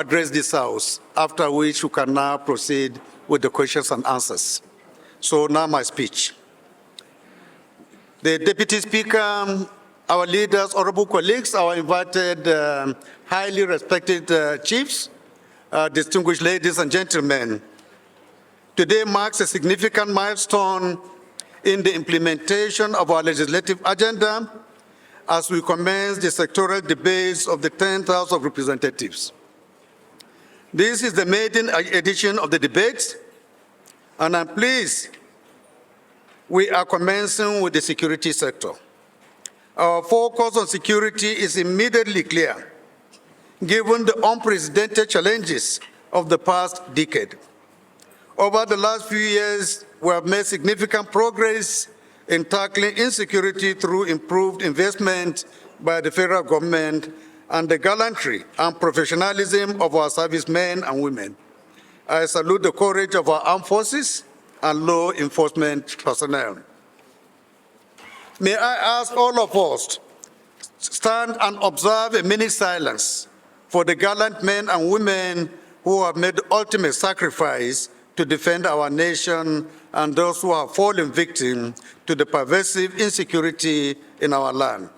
address this House, after which we can now proceed with the questions and answers. So now my speech. The Deputy Speaker, our leaders, honorable colleagues, our invited highly respected chiefs, distinguished ladies and gentlemen, today marks a significant milestone in the implementation of our legislative agenda as we commence the sectoral debates of the 10th House of Representatives. This is the maiden edition of the debates, and I'm pleased we are commencing with the security sector. Our focus on security is immediately clear, given the unprecedented challenges of the past decade. Over the last few years, we have made significant progress in tackling insecurity through improved investment by the federal government and the gallantry and professionalism of our servicemen and women. I salute the courage of our armed forces and law enforcement personnel. May I ask all of us to stand and observe a minute's silence for the gallant men and women who have made the ultimate sacrifice to defend our nation and those who have fallen victim to the pervasive insecurity in our land.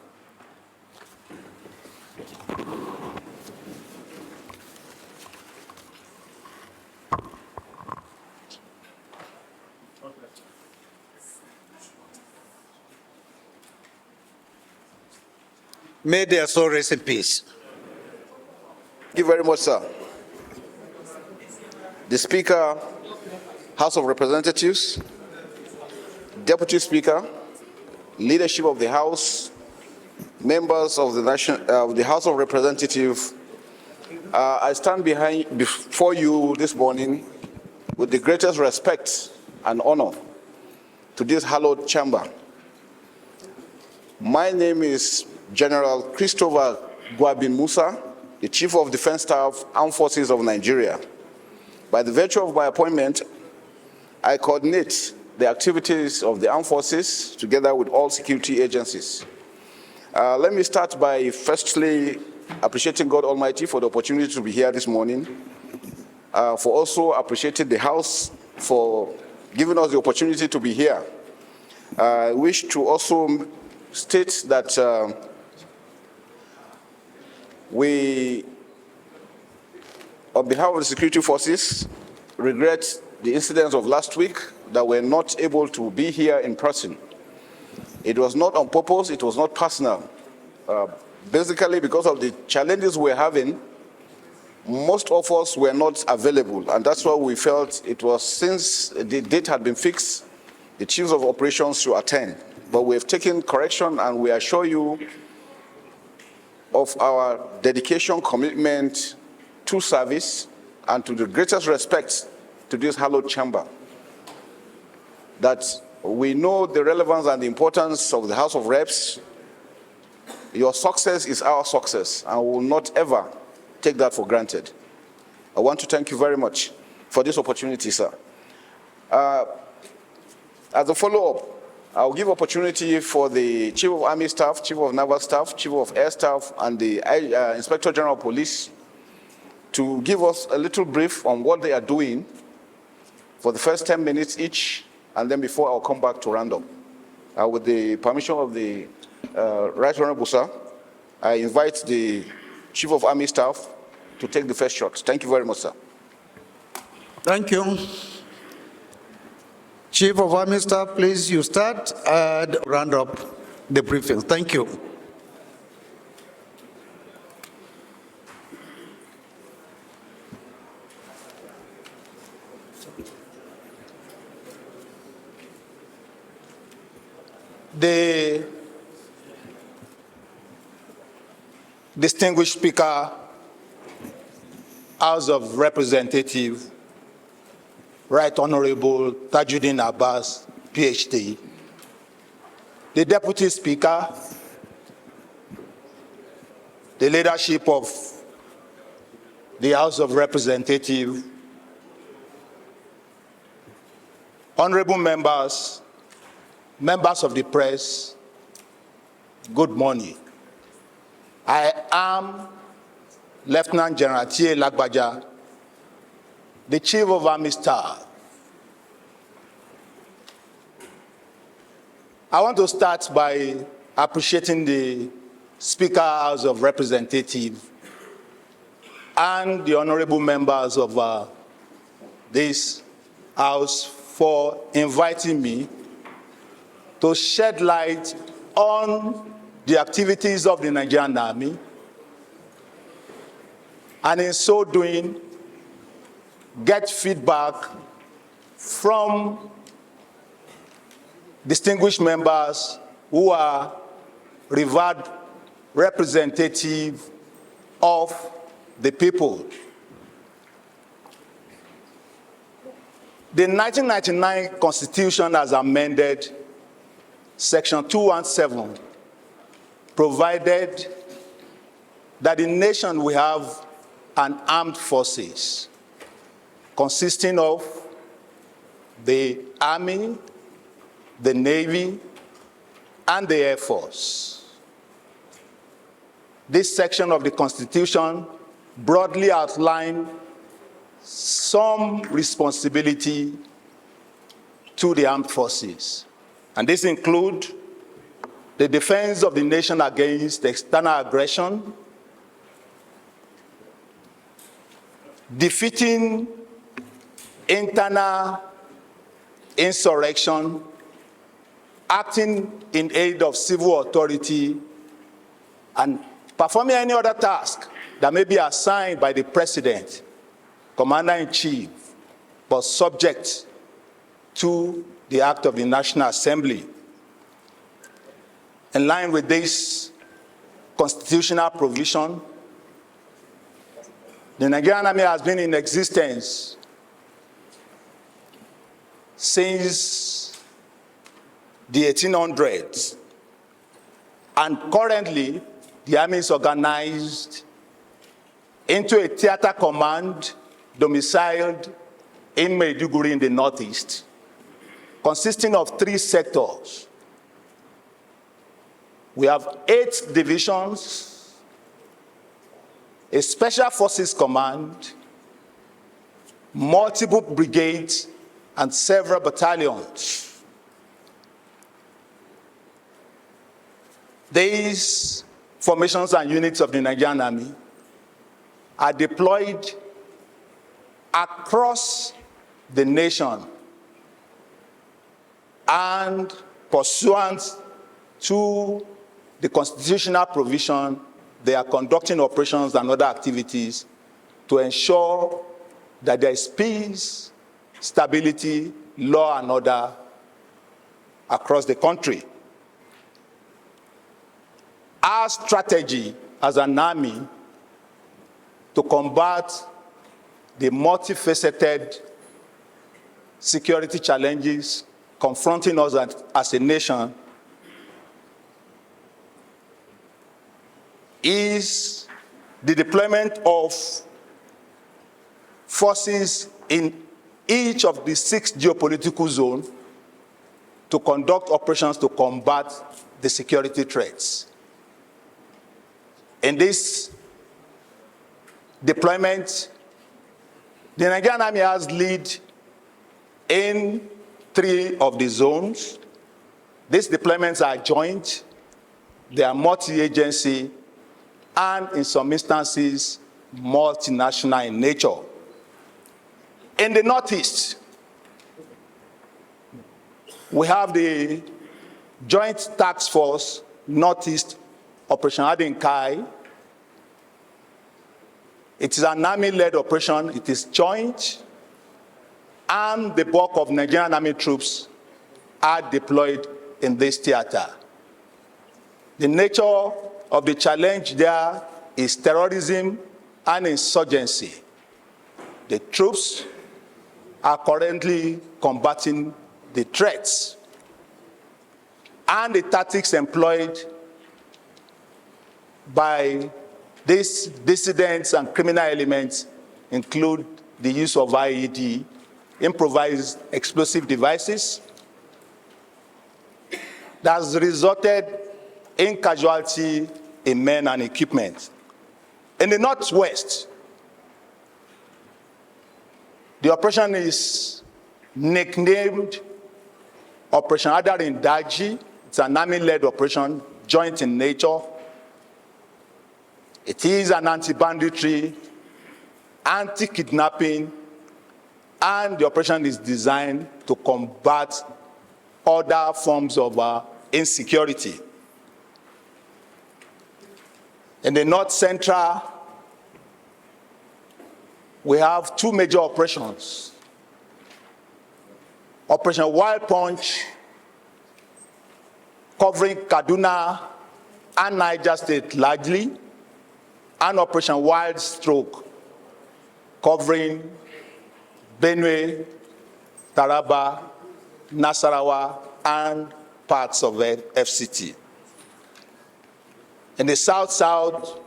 May their soul rest in peace. Thank you very much, sir. The Speaker, House of Representatives, Deputy Speaker, leadership of the House, members of the House of Representatives, I stand before you this morning with the greatest respect and honor to this hallowed chamber. My name is General Christopher Gwabin Musa, the Chief of Defense Staff, Armed Forces of Nigeria. By the virtue of my appointment, I coordinate the activities of the armed forces together with all security agencies. Let me start by firstly appreciating God Almighty for the opportunity to be here this morning, for also appreciating the House for giving us the opportunity to be here. I wish to also state that we, on behalf of the security forces, regret the incidents of last week that we're not able to be here in person. It was not on purpose, it was not personal. Basically, because of the challenges we're having, most of us were not available, and that's why we felt it was, since the date had been fixed, the chiefs of operations should attend. But we have taken correction, and we assure you of our dedication, commitment to service, and to the greatest respect to this hallowed chamber. That we know the relevance and the importance of the House of Reps. Your success is our success, and we will not ever take that for granted. I want to thank you very much for this opportunity, sir. As a follow-up, I'll give opportunity for the Chief of Army Staff, Chief of Naval Staff, Chief of Air Staff, and the Inspector General of Police to give us a little brief on what they are doing for the first 10 minutes each, and then before I'll come back to round up. With the permission of the Right Honorable Musa, I invite the Chief of Army Staff to take the first shot. Thank you very much, sir. Thank you. Chief of Army Staff, please, you start and round up the briefing. Thank you. The distinguished Speaker, House of Representatives, Right Honorable Tajuddin Abbas, PhD, the Deputy Speaker, the leadership of the House of Representatives, honorable members, members of the press, good morning. I am Lieutenant General T.A. Lagbaja, the Chief of Army Staff. I want to start by appreciating the Speaker, House of Representatives, and the honorable members of this House for inviting me to shed light on the activities of the Nigerian Army, and in so doing, get feedback from distinguished members who are revered representatives of the people. The 1999 Constitution, as amended, Section 217, provided that the nation will have an armed forces consisting of the Army, the Navy, and the Air Force. This section of the Constitution broadly outlined some responsibility to the armed forces. And this includes the defense of the nation against external aggression, defeating internal insurrection, acting in aid of civil authority, and performing any other task that may be assigned by the President, Commander-in-Chief, but subject to the Act of the National Assembly. In line with this constitutional provision, the Nigerian Army has been in existence since the 1800s, and currently the Army is organized into a theater command domiciled in Maiduguri in the Northeast, consisting of 3 sectors. We have 8 divisions, a Special Forces Command, multiple brigades, and several battalions. These formations and units of the Nigerian Army are deployed across the nation and pursuant to the constitutional provision, they are conducting operations and other activities to ensure that there is peace, stability, law and order across the country. Our strategy as an army to combat the multifaceted security challenges confronting us as a nation is the deployment of forces in each of the 6 geopolitical zones to conduct operations to combat the security threats. In this deployment, the Nigerian Army has lead in 3 of the zones. These deployments are joint, they are multi-agency, and in some instances, multinational in nature. In the Northeast, we have the Joint Task Force Northeast Operation Adinkai. It is an Army-led operation. It is joint, and the bulk of Nigerian Army troops are deployed in this theater. The nature of the challenge there is terrorism and insurgency. The troops are currently combating the threats, and the tactics employed by these dissidents and criminal elements include the use of IED, improvised explosive devices, that has resulted in casualty in men and equipment. In the Northwest, the operation is nicknamed Operation Adarin Daji. It's an army-led operation, joint in nature. It is an anti-banditry, anti-kidnapping, and the operation is designed to combat other forms of insecurity. In the North Central, we have two major operations. Operation Wild Punch, covering Kaduna and Niger State largely, and Operation Wild Stroke, covering Benue, Taraba, Nasarawa, and parts of FCT. In the South-South,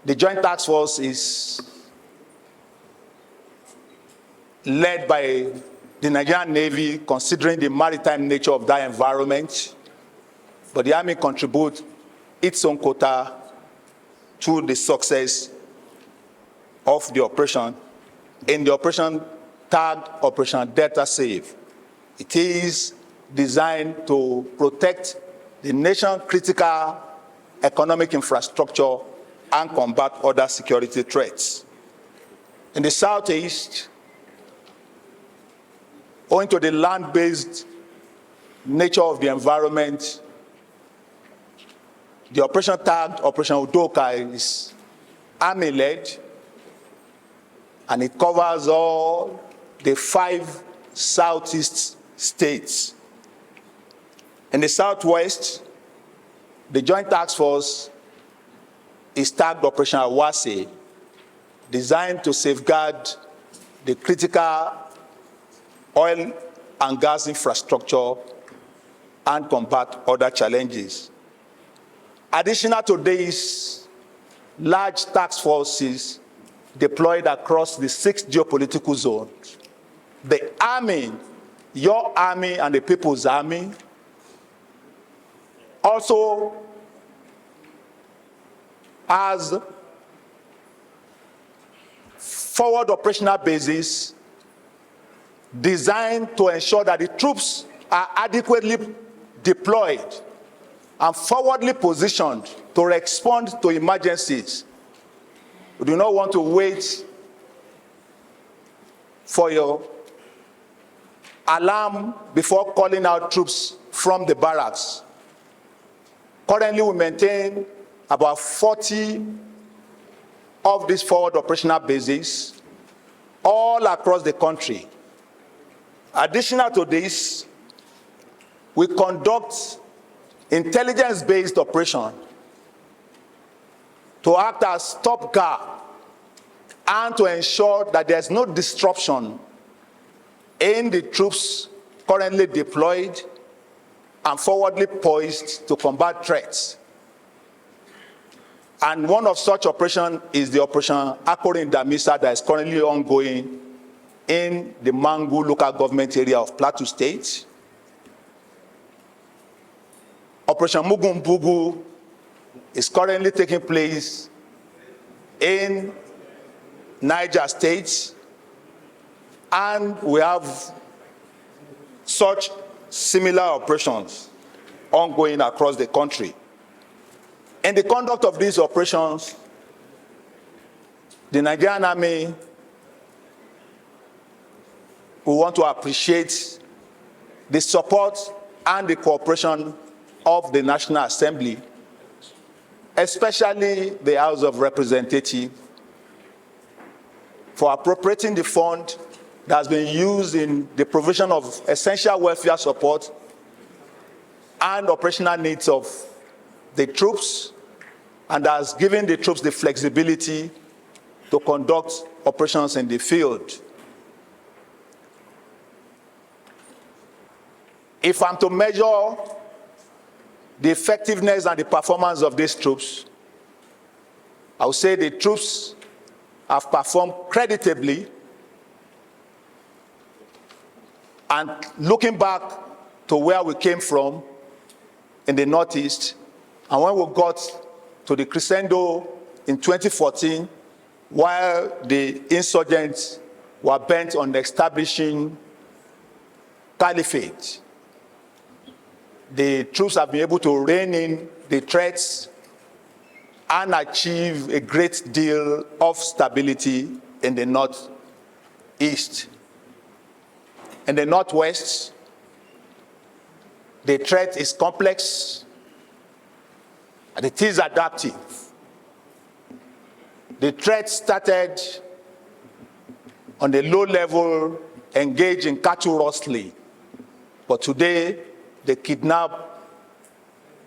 the Joint Task Force is led by the Nigerian Navy, considering the maritime nature of that environment, but the Army contributes its own quota to the success of the operation. In the operation tagged Operation Delta Save, it is designed to protect the nation's critical economic infrastructure and combat other security threats. In the Southeast, owing to the land-based nature of the environment, the operation tagged Operation Udoka is Army-led, and it covers all the 5 Southeast states. In the Southwest, the Joint Task Force is tagged Operation Awase, designed to safeguard the critical oil and gas infrastructure and combat other challenges. Additional to these large task forces deployed across the 6 geopolitical zones, the Army, your Army and the People's Army, also has forward operational bases designed to ensure that the troops are adequately deployed and forwardly positioned to respond to emergencies. We do not want to wait for your alarm before calling out troops from the barracks. Currently, we maintain about 40 of these forward operational bases all across the country. Additional to this, we conduct intelligence-based operation to act as stopgap and to ensure that there's no disruption in the troops currently deployed and forwardly poised to combat threats. And one of such operations is the Operation Akorin Damisa that is currently ongoing in the Mangu local government area of Plateau State. Operation Mugumbugu is currently taking place in Niger State, and we have such similar operations ongoing across the country. In the conduct of these operations, the Nigerian Army, we want to appreciate the support and the cooperation of the National Assembly, especially the House of Representatives, for appropriating the fund that has been used in the provision of essential welfare support and operational needs of the troops, and has given the troops the flexibility to conduct operations in the field. If I'm to measure the effectiveness and the performance of these troops, I would say the troops have performed creditably. And looking back to where we came from in the Northeast, and when we got to the crescendo in 2014, while the insurgents were bent on establishing caliphate. The troops have been able to rein in the threats and achieve a great deal of stability in the northeast. In the northwest, the threat is complex and it is adaptive. The threat started on the low level, engaged in cattle rustling, but today they kidnap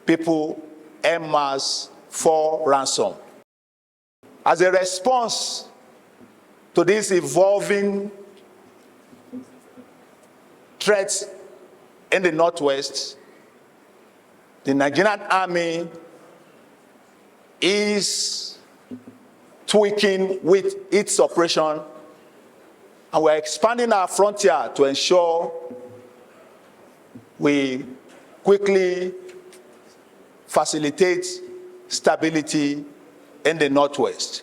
people en masse for ransom. As a response to this evolving threats in the northwest, the Nigerian army is tweaking with its operation, and we're expanding our frontier to ensure we quickly facilitate stability in the northwest.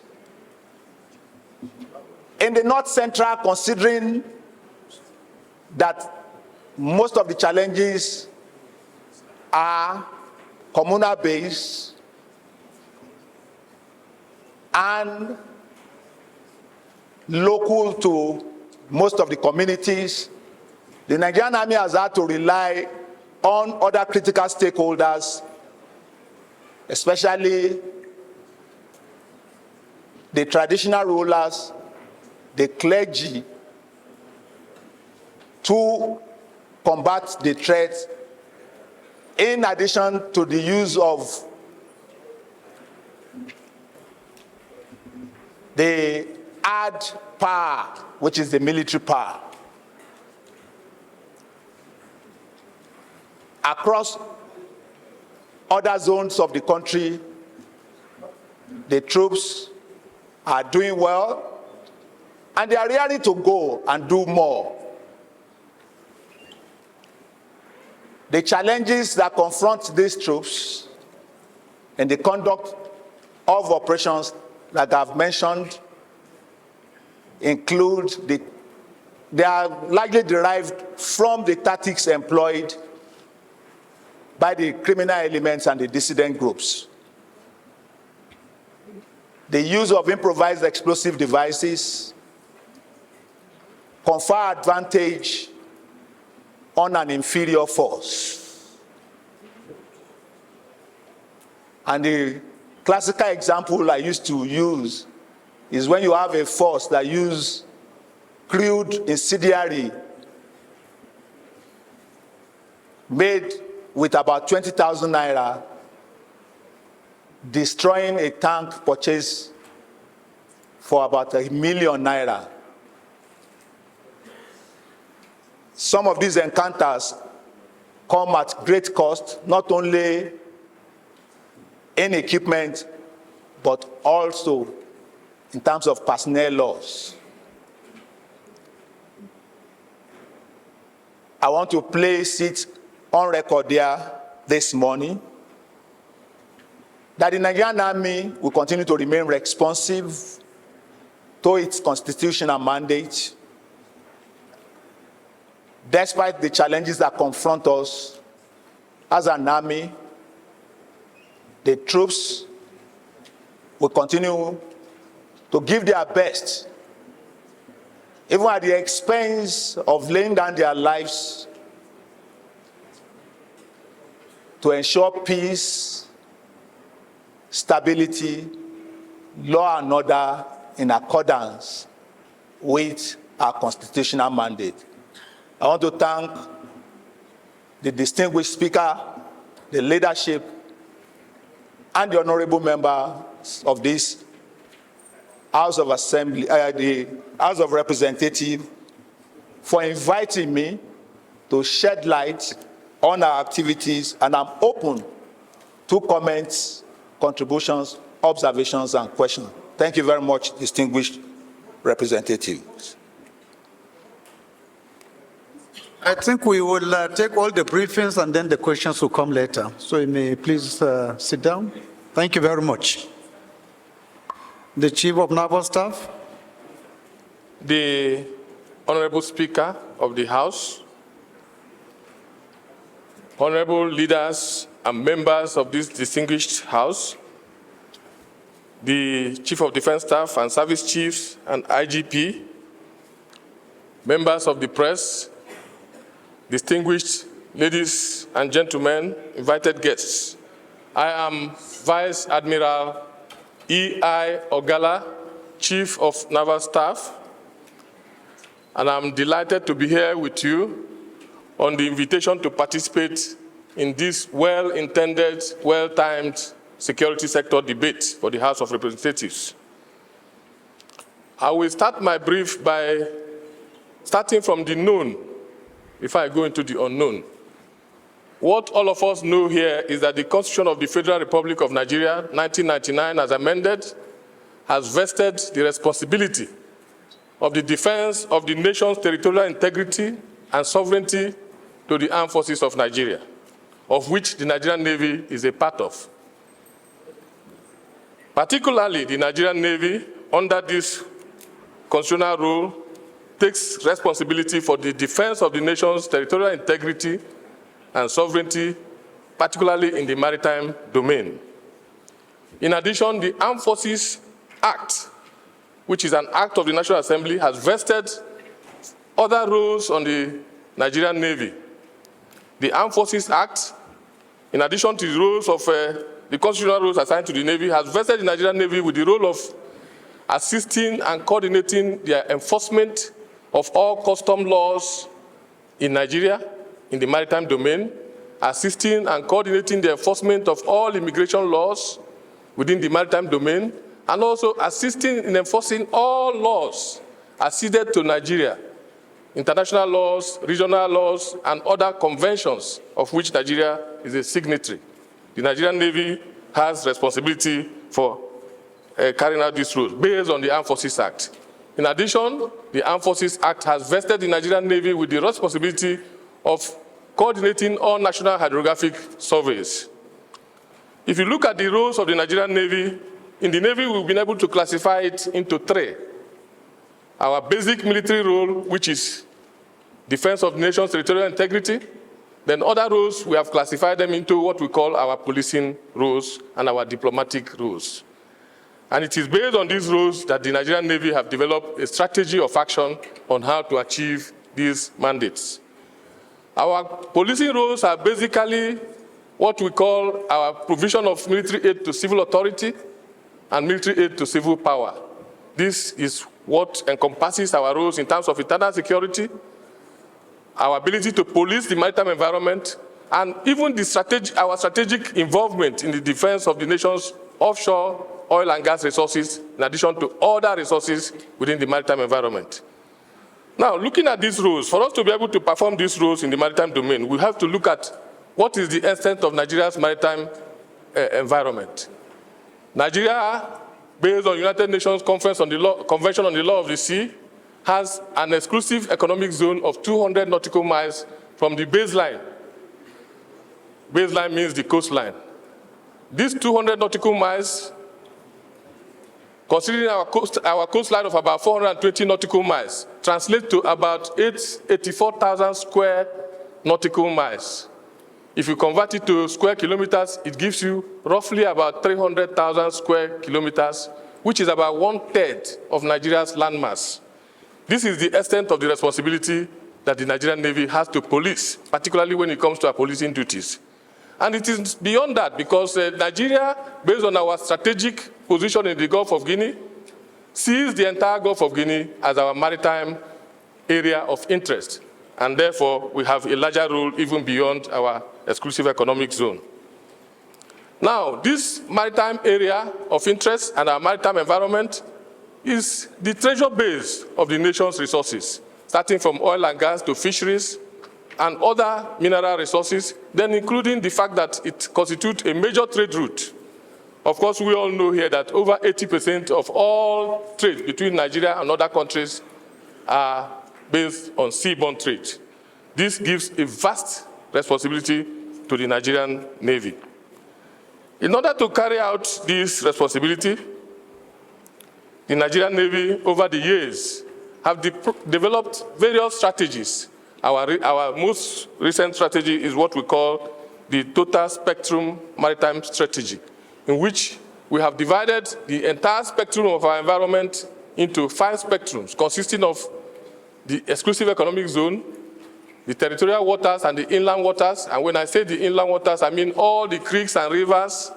In the north central, considering that most of the challenges are communal based and local to most of the communities, the Nigerian army has had to rely on other critical stakeholders, especially the traditional rulers, the clergy, to combat the threat, in addition to the use of the hard power, which is the military power. Across other zones of the country, the troops are doing well, and they are ready to go and do more. The challenges that confront these troops in the conduct of operations that I've mentioned include they are largely derived from the tactics employed by the criminal elements and the dissident groups. The use of improvised explosive devices confer advantage on an inferior force. And the classical example I used to use is when you have a force that uses crude incendiary made with about 20,000 naira, destroying a tank purchased for about 1 million naira. Some of these encounters come at great cost, not only in equipment, but also in terms of personnel loss. I want to place it on record here this morning that the Nigerian Army will continue to remain responsive to its constitutional mandate, despite the challenges that confront us as an army. The troops will continue to give their best, even at the expense of laying down their lives, to ensure peace, stability, law and order in accordance with our constitutional mandate. I want to thank the distinguished speaker, the leadership, and the honorable members of this House of Assembly, the House of Representatives, for inviting me to shed light on our activities, and I'm open to comments, contributions, observations, and questions. Thank you very much, distinguished representatives. I think we will take all the briefings and then the questions will come later. So you may please sit down. Thank you very much. the Chief of Naval Staff, the Honorable Speaker of the House, honorable leaders and members of this distinguished House, the Chief of Defense Staff and Service Chiefs and IGP, members of the press, distinguished ladies and gentlemen, invited guests. I am Vice Admiral E.I. Ogalla, Chief of Naval Staff, and I'm delighted to be here with you on the invitation to participate in this well-intended, well-timed security sector debate for the House of Representatives. I will start my brief by starting from the known before I go into the unknown. What all of us know here is that the Constitution of the Federal Republic of Nigeria, 1999, as amended, has vested the responsibility of the defense of the nation's territorial integrity and sovereignty to the armed forces of Nigeria, of which the Nigerian Navy is a part of. Particularly, the Nigerian Navy, under this constitutional rule, takes responsibility for the defense of the nation's territorial integrity and sovereignty, particularly in the maritime domain. In addition, the Armed Forces Act, which is an act of the National Assembly, has vested other roles on the Nigerian Navy. The Armed Forces Act, in addition to the roles of the constitutional roles assigned to the Navy, has vested the Nigerian Navy with the role of assisting and coordinating the enforcement of all custom laws in Nigeria, in the maritime domain, assisting and coordinating the enforcement of all immigration laws within the maritime domain, and also assisting in enforcing all laws acceded to Nigeria, international laws, regional laws, and other conventions of which Nigeria is a signatory. The Nigerian Navy has responsibility for carrying out these roles based on the Armed Forces Act. In addition, the Armed Forces Act has vested the Nigerian Navy with the responsibility of coordinating all national hydrographic surveys. If you look at the roles of the Nigerian Navy, in the Navy we've been able to classify it into three. Our basic military role, which is defense of the nation's territorial integrity. Then other roles, we have classified them into what we call our policing roles and our diplomatic roles. And it is based on these roles that the Nigerian Navy have developed a strategy of action on how to achieve these mandates. Our policing roles are basically what we call our provision of military aid to civil authority and military aid to civil power. This is what encompasses our roles in terms of internal security, our ability to police the maritime environment, and even our strategic involvement in the defense of the nation's offshore oil and gas resources, in addition to other resources within the maritime environment. Now, looking at these roles, for us to be able to perform these roles in the maritime domain, we have to look at what is the extent of Nigeria's maritime environment. Nigeria, based on United Nations Convention on the Law of the Sea, has an exclusive economic zone of 200 nautical miles from the baseline. Baseline means the coastline. These 200 nautical miles, considering our coastline of about 420 nautical miles, translate to about 84,000 square nautical miles. If you convert it to square kilometers, it gives you roughly about 300,000 square kilometers, which is about 1/3 of Nigeria's landmass. This is the extent of the responsibility that the Nigerian Navy has to police, particularly when it comes to our policing duties. And it is beyond that, because Nigeria, based on our strategic position in the Gulf of Guinea, sees the entire Gulf of Guinea as our maritime area of interest. And therefore, we have a larger role even beyond our exclusive economic zone. Now, this maritime area of interest and our maritime environment is the treasure base of the nation's resources, starting from oil and gas to fisheries and other mineral resources, then including the fact that it constitutes a major trade route. Of course, we all know here that over 80% of all trade between Nigeria and other countries are based on seaborne trade. This gives a vast responsibility to the Nigerian Navy. In order to carry out this responsibility, the Nigerian Navy over the years have developed various strategies. Our most recent strategy is what we call the Total Spectrum Maritime Strategy, in which we have divided the entire spectrum of our environment into 5 spectrums, consisting of the exclusive economic zone, the territorial waters, and the inland waters. And when I say the inland waters, I mean all the creeks and rivers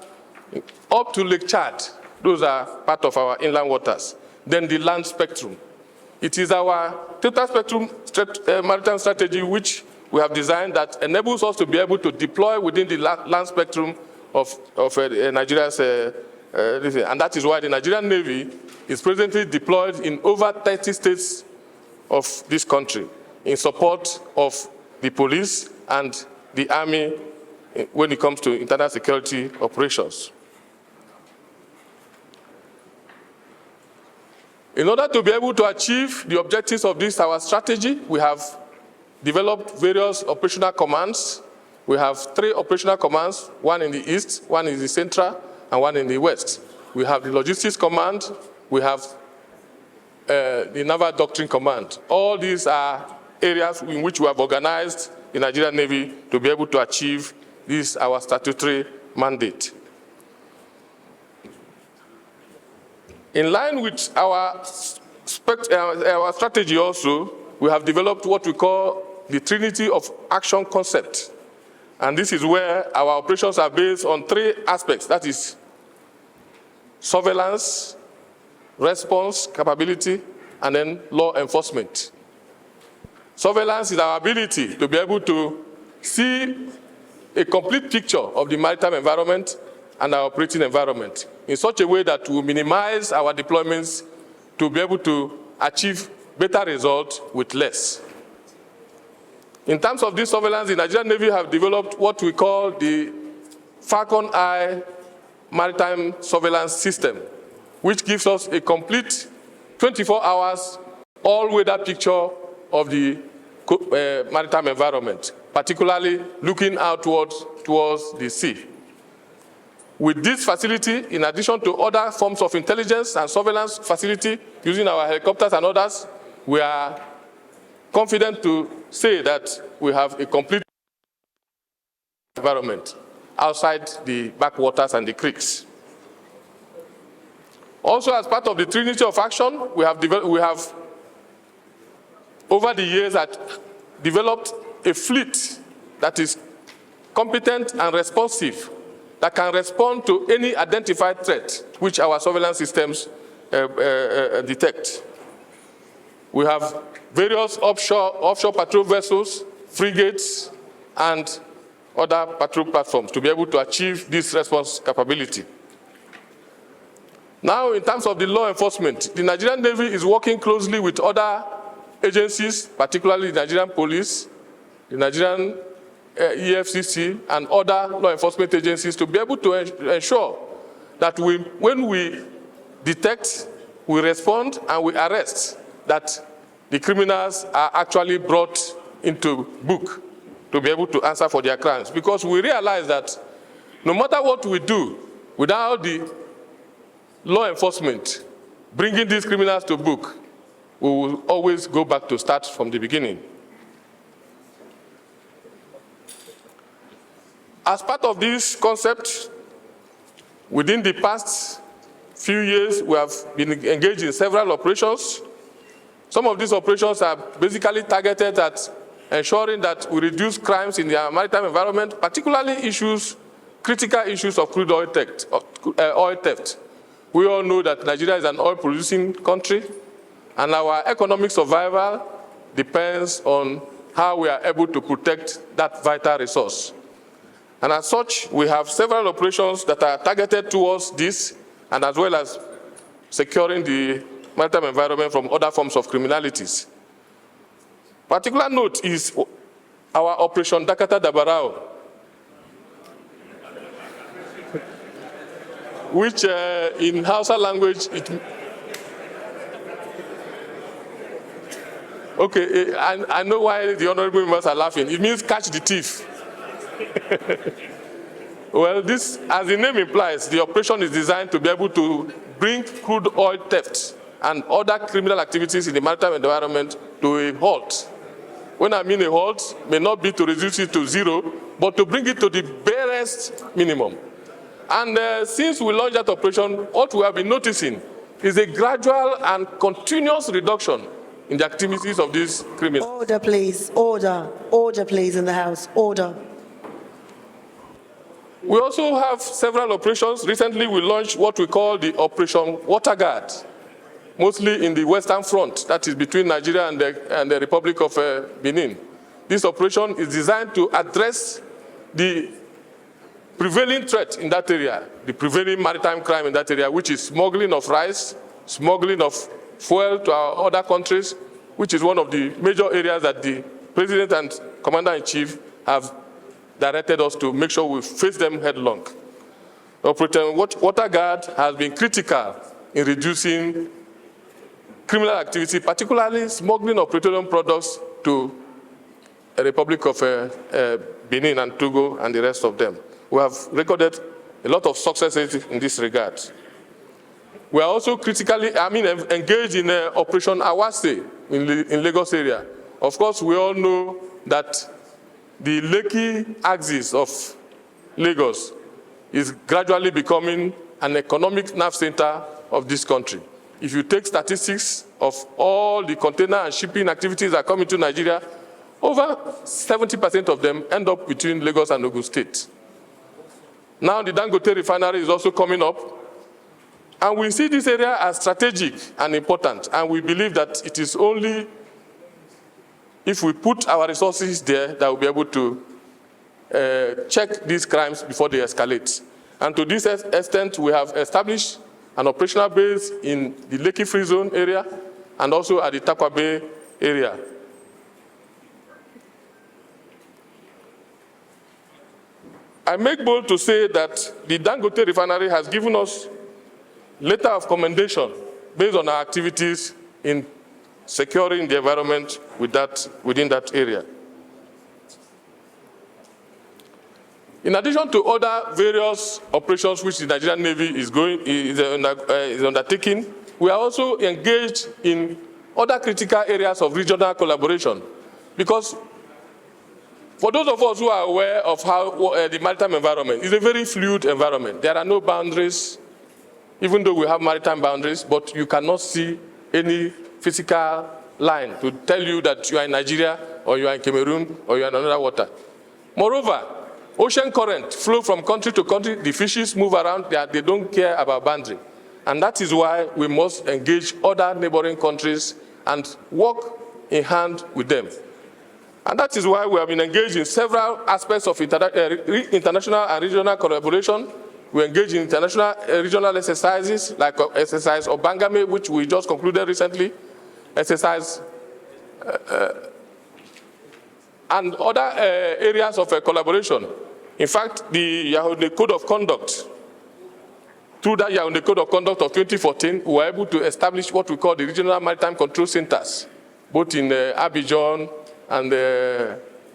up to Lake Chad. Those are part of our inland waters. Then the land spectrum. It is our total spectrum maritime strategy which we have designed that enables us to be able to deploy within the land spectrum of Nigeria's, and that is why the Nigerian Navy is presently deployed in over 30 states of this country in support of the police and the army when it comes to internal security operations. In order to be able to achieve the objectives of this, our strategy, we have developed various operational commands. We have 3 operational commands, one in the east, one in the central, and one in the west. We have the logistics command, we have the Naval Doctrine Command. All these are areas in which we have organized the Nigerian Navy to be able to achieve this, our statutory mandate. In line with our strategy also, we have developed what we call the Trinity of Action concept. And this is where our operations are based on 3 aspects. That is surveillance, response capability, and then law enforcement. Surveillance is our ability to be able to see a complete picture of the maritime environment and our operating environment in such a way that we minimize our deployments to be able to achieve better results with less. In terms of this surveillance, the Nigerian Navy have developed what we call the Falcon Eye Maritime Surveillance System, which gives us a complete 24 hours all-weather picture of the maritime environment, particularly looking outward towards the sea. With this facility, in addition to other forms of intelligence and surveillance facility using our helicopters and others, we are confident to say that we have a complete environment outside the backwaters and the creeks. Also, as part of the Trinity of Action, we have over the years developed a fleet that is competent and responsive, that can respond to any identified threat which our surveillance systems detect. We have various offshore patrol vessels, frigates, and other patrol platforms to be able to achieve this response capability. Now, in terms of the law enforcement, the Nigerian Navy is working closely with other agencies, particularly the Nigerian Police, the Nigerian EFCC, and other law enforcement agencies to be able to ensure that when we detect, we respond, and we arrest, that the criminals are actually brought into book to be able to answer for their crimes. Because we realize that no matter what we do, without the law enforcement bringing these criminals to book, we will always go back to start from the beginning. As part of this concept, within the past few years, we have been engaged in several operations. Some of these operations are basically targeted at ensuring that we reduce crimes in the maritime environment, particularly critical issues of crude oil theft. We all know that Nigeria is an oil-producing country, and our economic survival depends on how we are able to protect that vital resource. And as such, we have several operations that are targeted towards this, and as well as securing the maritime environment from other forms of criminalities. Particular note is our Operation Dakata Dabarao, which in Hausa language, okay, I know why the honorable members are laughing. It means catch the thief. Well, this, as the name implies, the operation is designed to be able to bring crude oil theft and other criminal activities in the maritime environment to a halt. When I mean a halt, may not be to reduce it to zero, but to bring it to the barest minimum. And since we launched that operation, what we have been noticing is a gradual and continuous reduction in the activities of these criminals. Order, please. Order. Order, please, in the House. Order. We also have several operations. Recently, we launched what we call the Operation Water Guard, mostly in the Western Front, that is between Nigeria and the Republic of Benin. This operation is designed to address the prevailing threat in that area, the prevailing maritime crime in that area, which is smuggling of rice, smuggling of fuel to our other countries, which is one of the major areas that the President and Commander-in-Chief have directed us to make sure we face them headlong. Operation Water Guard has been critical in reducing criminal activity, particularly smuggling of petroleum products to the Republic of Benin and Togo and the rest of them. We have recorded a lot of successes in this regard. We are also critically, engaged in Operation Awase in Lagos area. Of course, we all know that the Lekki axis of Lagos is gradually becoming an economic nerve center of this country. If you take statistics of all the container and shipping activities that come into Nigeria, over 70% of them end up between Lagos and Ogun State. Now the Dangote refinery is also coming up, and we see this area as strategic and important, and we believe that it is only if we put our resources there that we'll be able to check these crimes before they escalate. And to this extent, we have established an operational base in the Lekki Free Zone area and also at the Takwa Bay area. I make bold to say that the Dangote refinery has given us letter of commendation based on our activities in securing the environment within that area. In addition to other various operations which the Nigerian Navy is undertaking, we are also engaged in other critical areas of regional collaboration, because for those of us who are aware of how the maritime environment is a very fluid environment. There are no boundaries, even though we have maritime boundaries, but you cannot see any physical line to tell you that you are in Nigeria or you are in Cameroon or you are in another water. Moreover, ocean current flow from country to country. The fishes move around. They don't care about boundary. And that is why we must engage other neighboring countries and work in hand with them. And that is why we have been engaged in several aspects of international and regional collaboration. We engage in international regional exercises like exercise of Bangame, which we just concluded recently, exercise and other areas of collaboration. In fact, the Yaoundé Code of Conduct, through that Yaoundé Code of Conduct of 2014, we were able to establish what we call the Regional Maritime Control Centers, both in Abidjan and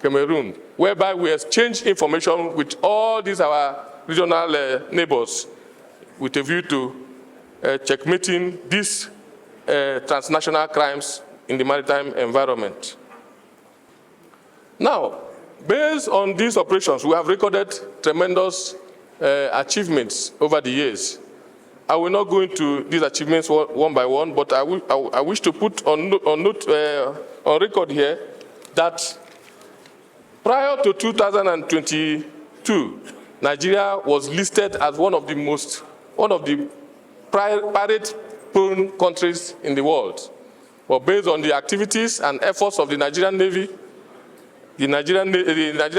Cameroon, whereby we exchange information with all these our regional neighbors with a view to checkmating these transnational crimes in the maritime environment. Now, based on these operations, we have recorded tremendous achievements over the years. I will not go into these achievements one by one, but I wish to put on record here that prior to 2022, Nigeria was listed as one of the pirate-prone countries in the world. But based on the activities and efforts of the Nigerian Navy, the Nigerian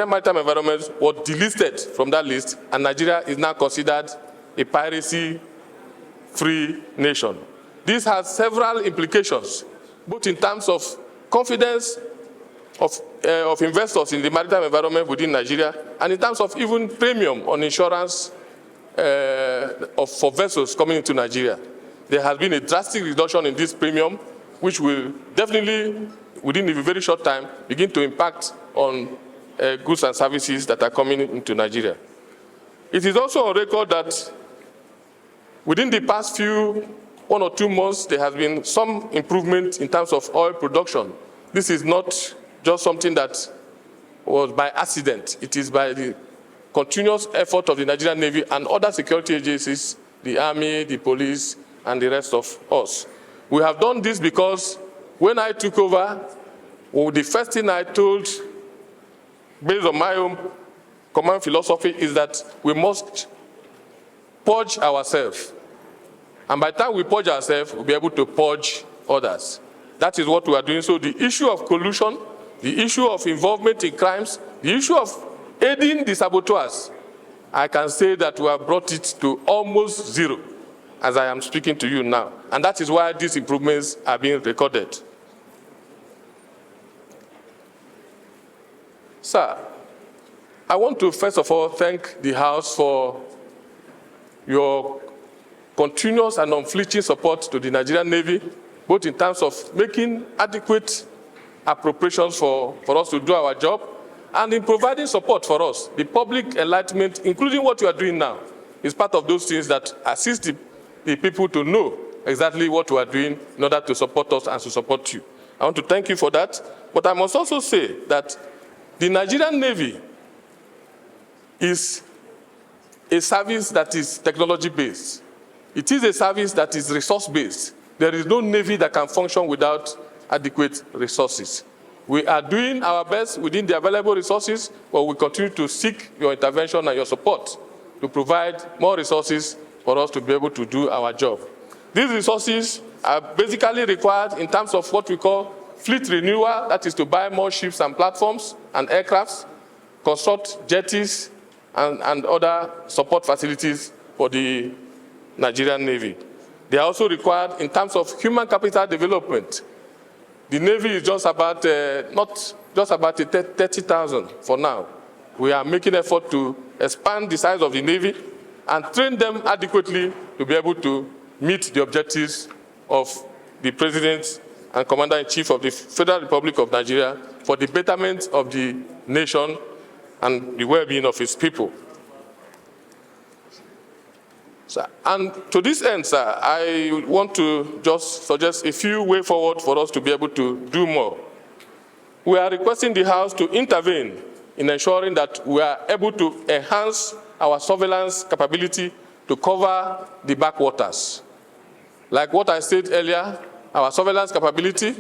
maritime environment was delisted from that list, and Nigeria is now considered a piracy-free nation. This has several implications, both in terms of confidence of investors in the maritime environment within Nigeria, and in terms of even premium on insurance for vessels coming into Nigeria. There has been a drastic reduction in this premium, which will definitely, within a very short time, begin to impact on goods and services that are coming into Nigeria. It is also on record that within the past few 1 or 2 months, there has been some improvement in terms of oil production. This is not just something that was by accident. It is by the continuous effort of the Nigerian Navy and other security agencies, the Army, the police, and the rest of us. We have done this because when I took over, well, the first thing I told, based on my own command philosophy, is that we must purge ourselves. And by the time we purge ourselves, we'll be able to purge others. That is what we are doing. So the issue of collusion, the issue of involvement in crimes, the issue of aiding the saboteurs, I can say that we have brought it to almost zero as I am speaking to you now. And that is why these improvements are being recorded. Sir, I want to first of all thank the House for your continuous and unflinching support to the Nigerian Navy, both in terms of making adequate appropriations for us to do our job, and in providing support for us. The public enlightenment, including what you are doing now, is part of those things that assist the people to know exactly what we are doing in order to support us and to support you. I want to thank you for that. But I must also say that the Nigerian Navy is a service that is technology-based. It is a service that is resource-based. There is no Navy that can function without adequate resources. We are doing our best within the available resources, but we continue to seek your intervention and your support to provide more resources for us to be able to do our job. These resources are basically required in terms of what we call fleet renewal, that is to buy more ships and platforms and aircrafts, construct jetties and other support facilities for the Nigerian Navy. They are also required in terms of human capital development. The Navy is just about, not just about 30,000 for now. We are making effort to expand the size of the Navy and train them adequately to be able to meet the objectives of the President and Commander-in-Chief of the Federal Republic of Nigeria for the betterment of the nation and the well-being of its people. Sir, and to this end, sir, I want to just suggest a few ways forward for us to be able to do more. We are requesting the House to intervene in ensuring that we are able to enhance our surveillance capability to cover the backwaters. Like what I said earlier, our surveillance capability,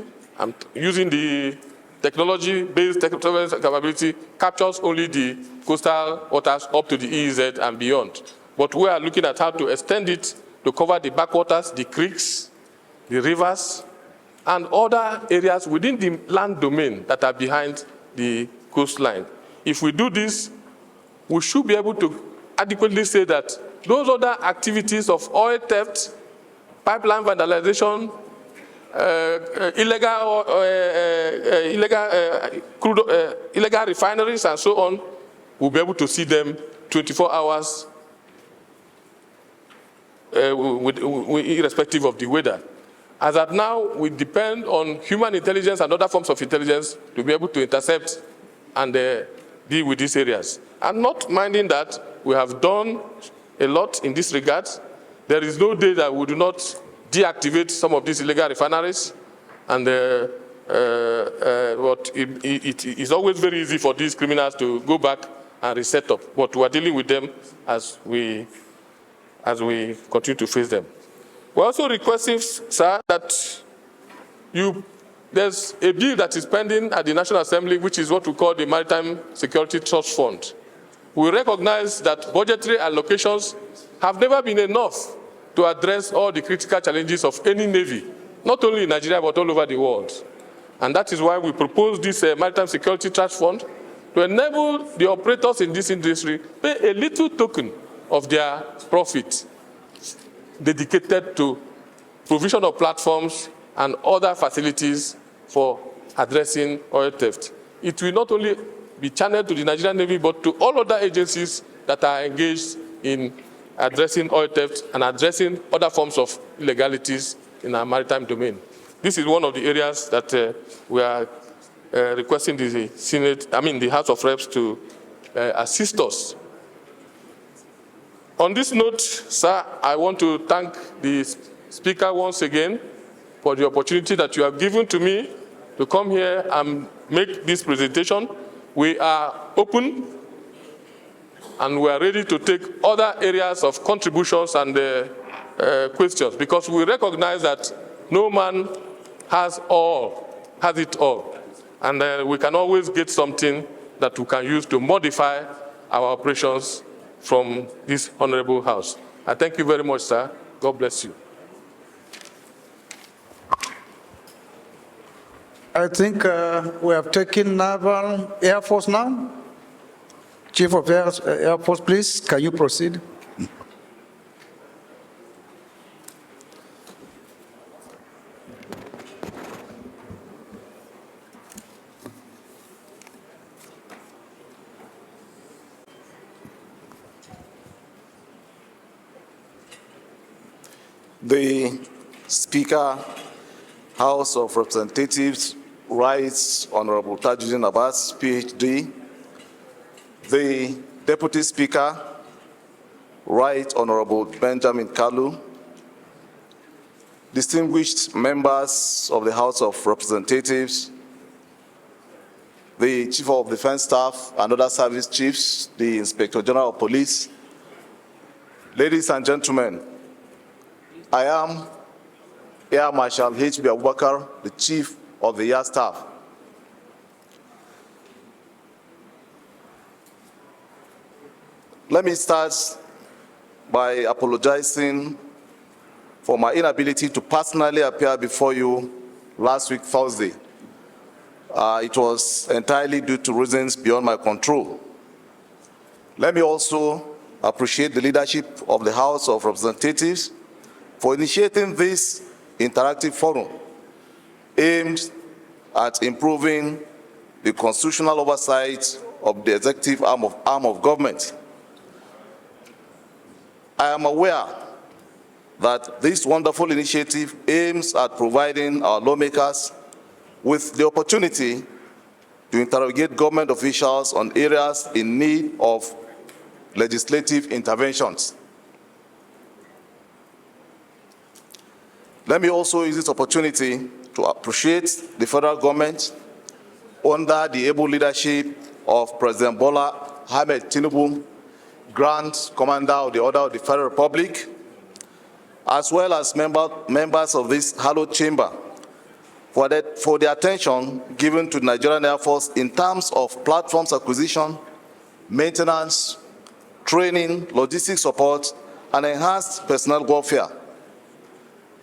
using the technology-based surveillance capability, captures only the coastal waters up to the EEZ and beyond. But we are looking at how to extend it to cover the backwaters, the creeks, the rivers, and other areas within the land domain that are behind the coastline. If we do this, we should be able to adequately say that those other activities of oil theft, pipeline vandalization, illegal refineries, and so on, we'll be able to see them 24 hours irrespective of the weather. As at now, we depend on human intelligence and other forms of intelligence to be able to intercept and deal with these areas. And not minding that, we have done a lot in this regard. There is no day that we do not deactivate some of these illegal refineries, and but it is always very easy for these criminals to go back and reset up. But we are dealing with them as we continue to face them. We're also requesting, sir, that there's a bill that is pending at the National Assembly, which is what we call the Maritime Security Trust Fund. We recognize that budgetary allocations have never been enough to address all the critical challenges of any navy, not only in Nigeria, but all over the world. And that is why we propose this Maritime Security Trust Fund to enable the operators in this industry pay a little token of their profit dedicated to provision of platforms and other facilities for addressing oil theft. It will not only be channeled to the Nigerian Navy, but to all other agencies that are engaged in addressing oil theft and addressing other forms of illegalities in our maritime domain. This is one of the areas that we are requesting the Senate, the House of Reps to assist us. On this note, sir, I want to thank the Speaker once again for the opportunity that you have given to me to come here and make this presentation. We are open and we are ready to take other areas of contributions and questions, because we recognize that no man has it all. And we can always get something that we can use to modify our operations from this honorable house. I thank you very much, sir. God bless you. I think we have taken Naval Air Force now. Chief of Air Force, please, can you proceed? The Speaker, House of Representatives, Rights Honorable Tajuddin Abbas, PhD. The Deputy Speaker, Right Honorable Benjamin Kalu. Distinguished members of the House of Representatives, the Chief of Defense Staff and other service chiefs, the Inspector General of Police, ladies and gentlemen, I am Air Marshal H.B. Abubakar, the Chief of the Air Staff. Let me start by apologizing for my inability to personally appear before you last week, Thursday. It was entirely due to reasons beyond my control. Let me also appreciate the leadership of the House of Representatives for initiating this interactive forum aimed at improving the constitutional oversight of the executive arm of government. I am aware that this wonderful initiative aims at providing our lawmakers with the opportunity to interrogate government officials on areas in need of legislative interventions. Let me also use this opportunity to appreciate the federal government under the able leadership of President Bola Ahmed Tinubu, Grand Commander of the Order of the Federal Republic, as well as members of this hallowed chamber for the attention given to the Nigerian Air Force in terms of platforms acquisition, maintenance, training, logistics support, and enhanced personnel warfare.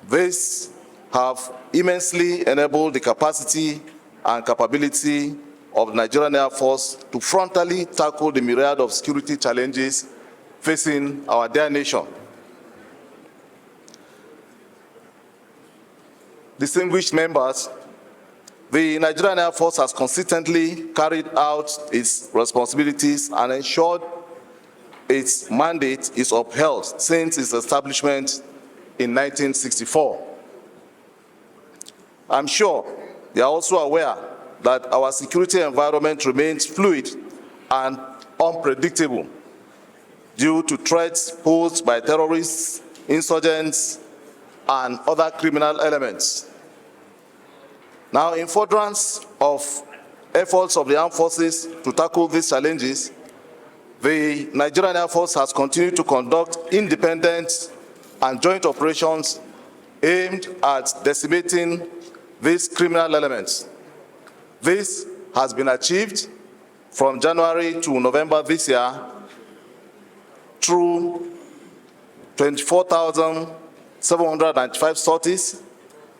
These have immensely enabled the capacity and capability of the Nigerian Air Force to frontally tackle the myriad of security challenges facing our dear nation. Distinguished members, the Nigerian Air Force has consistently carried out its responsibilities and ensured its mandate is upheld since its establishment in 1964. I'm sure they are also aware that our security environment remains fluid and unpredictable due to threats posed by terrorists, insurgents, and other criminal elements. Now, in furtherance of efforts of the armed forces to tackle these challenges, the Nigerian Air Force has continued to conduct independent and joint operations aimed at decimating these criminal elements. This has been achieved from January to November this year through 24,795 sorties,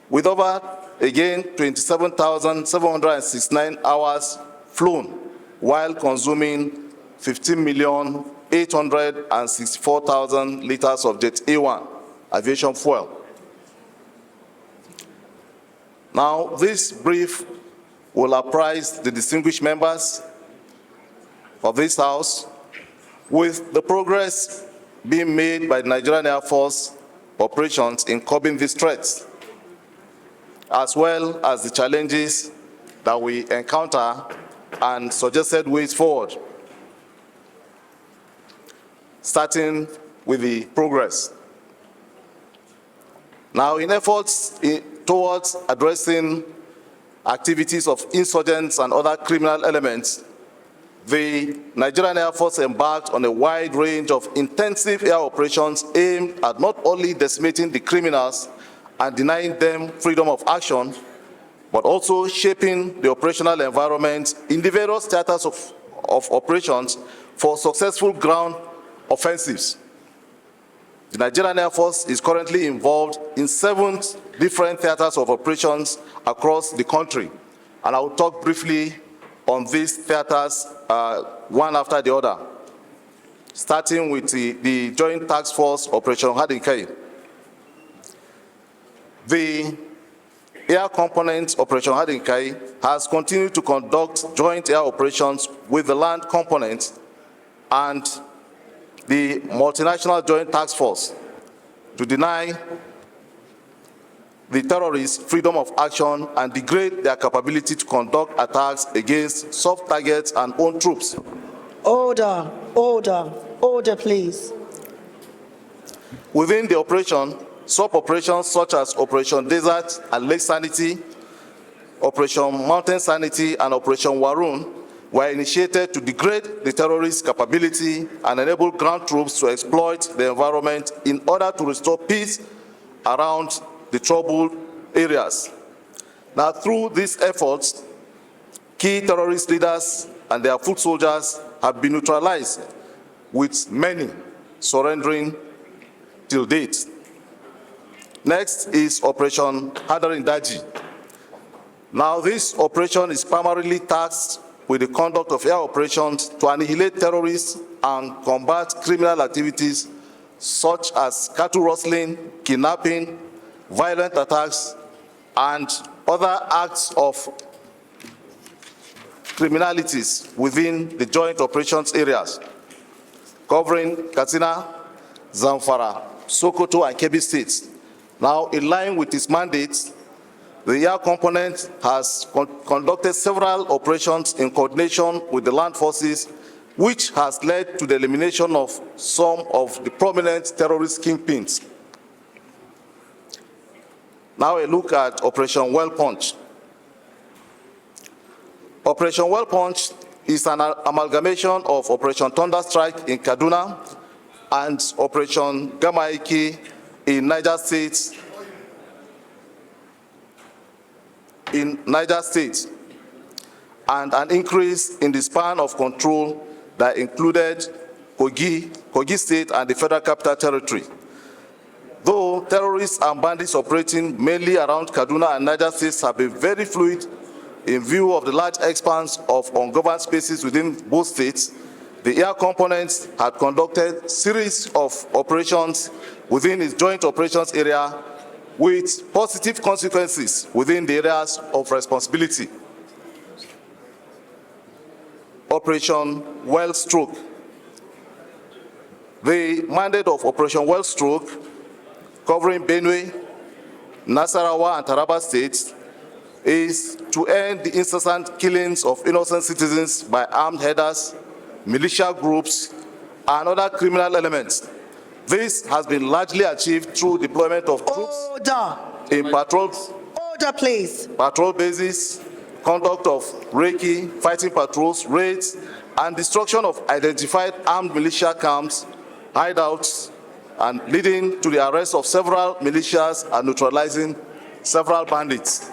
with over, again, 27,769 hours flown, while consuming 15,864,000 liters of Jet A1 aviation fuel. Now, this brief will apprise the distinguished members of this House with the progress being made by the Nigerian Air Force operations in curbing these threats, as well as the challenges that we encounter and suggested ways forward. Starting with the progress. Now, in efforts towards addressing activities of insurgents and other criminal elements, the Nigerian Air Force embarked on a wide range of intensive air operations aimed at not only decimating the criminals and denying them freedom of action, but also shaping the operational environment in the various theaters of operations for successful ground offensives. The Nigerian Air Force is currently involved in 7 different theaters of operations across the country, and I will talk briefly on these theaters one after the other, starting with the Joint Task Force Operation Hadinkai. The Air Component Operation Hadinkai has continued to conduct joint air operations with the Land Component and the Multinational Joint Task Force to deny the terrorists freedom of action and degrade their capability to conduct attacks against soft targets and own troops. Order, order, order, please. Within the operation, sub-operations such as Operation Desert and Lake Sanity, Operation Mountain Sanity, and Operation Warun were initiated to degrade the terrorist capability and enable ground troops to exploit the environment in order to restore peace around the troubled areas. Now, through these efforts, key terrorist leaders and their foot soldiers have been neutralized, with many surrendering till date. Next is Operation Hadarin Daji. Now, this operation is primarily tasked with the conduct of air operations to annihilate terrorists and combat criminal activities such as cattle rustling, kidnapping, violent attacks, and other acts of criminalities within the joint operations areas, covering Katsina, Zamfara, Sokoto, and Kebbi states. Now, in line with its mandate, the air component has conducted several operations in coordination with the land forces, which has led to the elimination of some of the prominent terrorist kingpins. Now a look at Operation Well Punch. Operation Well Punch is an amalgamation of Operation Thunder Strike in Kaduna and Operation Gamaiki in Niger State, and an increase in the span of control that included Kogi State and the Federal Capital Territory. Though terrorists and bandits operating mainly around Kaduna and Niger states have been very fluid in view of the large expanse of ungoverned spaces within both states, the air components had conducted a series of operations within its joint operations area with positive consequences within the areas of responsibility. Operation Well Stroke. The mandate of Operation Well Stroke, covering Benue, Nasarawa, and Taraba states, is to end the incessant killings of innocent citizens by armed headers, militia groups, and other criminal elements. This has been largely achieved through deployment of troops in patrols, Order, please. patrol bases, conduct of recce, fighting patrols, raids, and destruction of identified armed militia camps, hideouts, and leading to the arrest of several militias and neutralizing several bandits.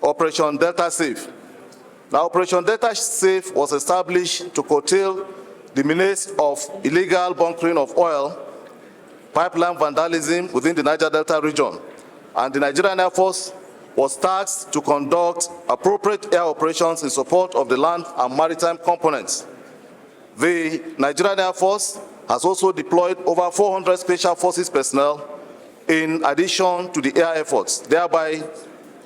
Operation Delta Safe. Now, Operation Delta Safe was established to curtail the menace of illegal bunkering of oil, pipeline vandalism within the Niger Delta region, and the Nigerian Air Force was tasked to conduct appropriate air operations in support of the land and maritime components. The Nigerian Air Force has also deployed over 400 Special Forces personnel in addition to the air efforts, thereby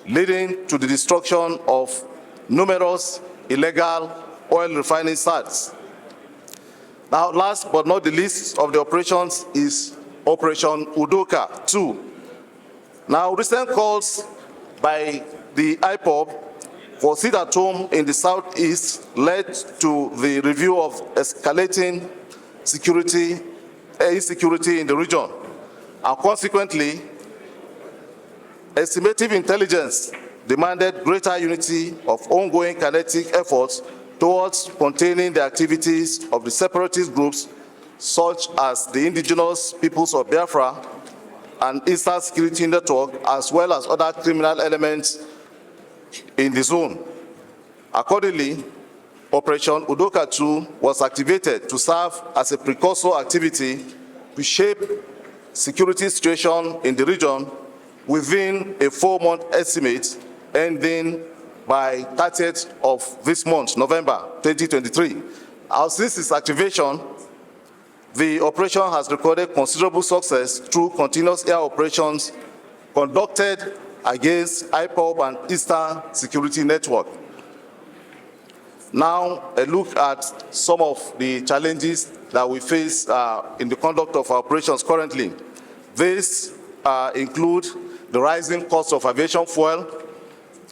leading to the destruction of numerous illegal oil refining sites. Now, last but not the least of the operations is Operation Udoka 2. Now, recent calls by the IPOB for sit at home in the southeast led to the review of escalating security insecurity in the region. And consequently, estimative intelligence demanded greater unity of ongoing kinetic efforts towards containing the activities of the separatist groups such as the indigenous peoples of Biafra and Eastern Security Network, as well as other criminal elements in the zone. Accordingly, Operation Udoka II was activated to serve as a precursor activity to shape security situation in the region within a 4-month estimate ending by 30th of this month, November 2023. Since its activation, the operation has recorded considerable success through continuous air operations conducted against IPOB and Eastern Security Network. Now, a look at some of the challenges that we face in the conduct of our operations currently. These include the rising cost of aviation fuel.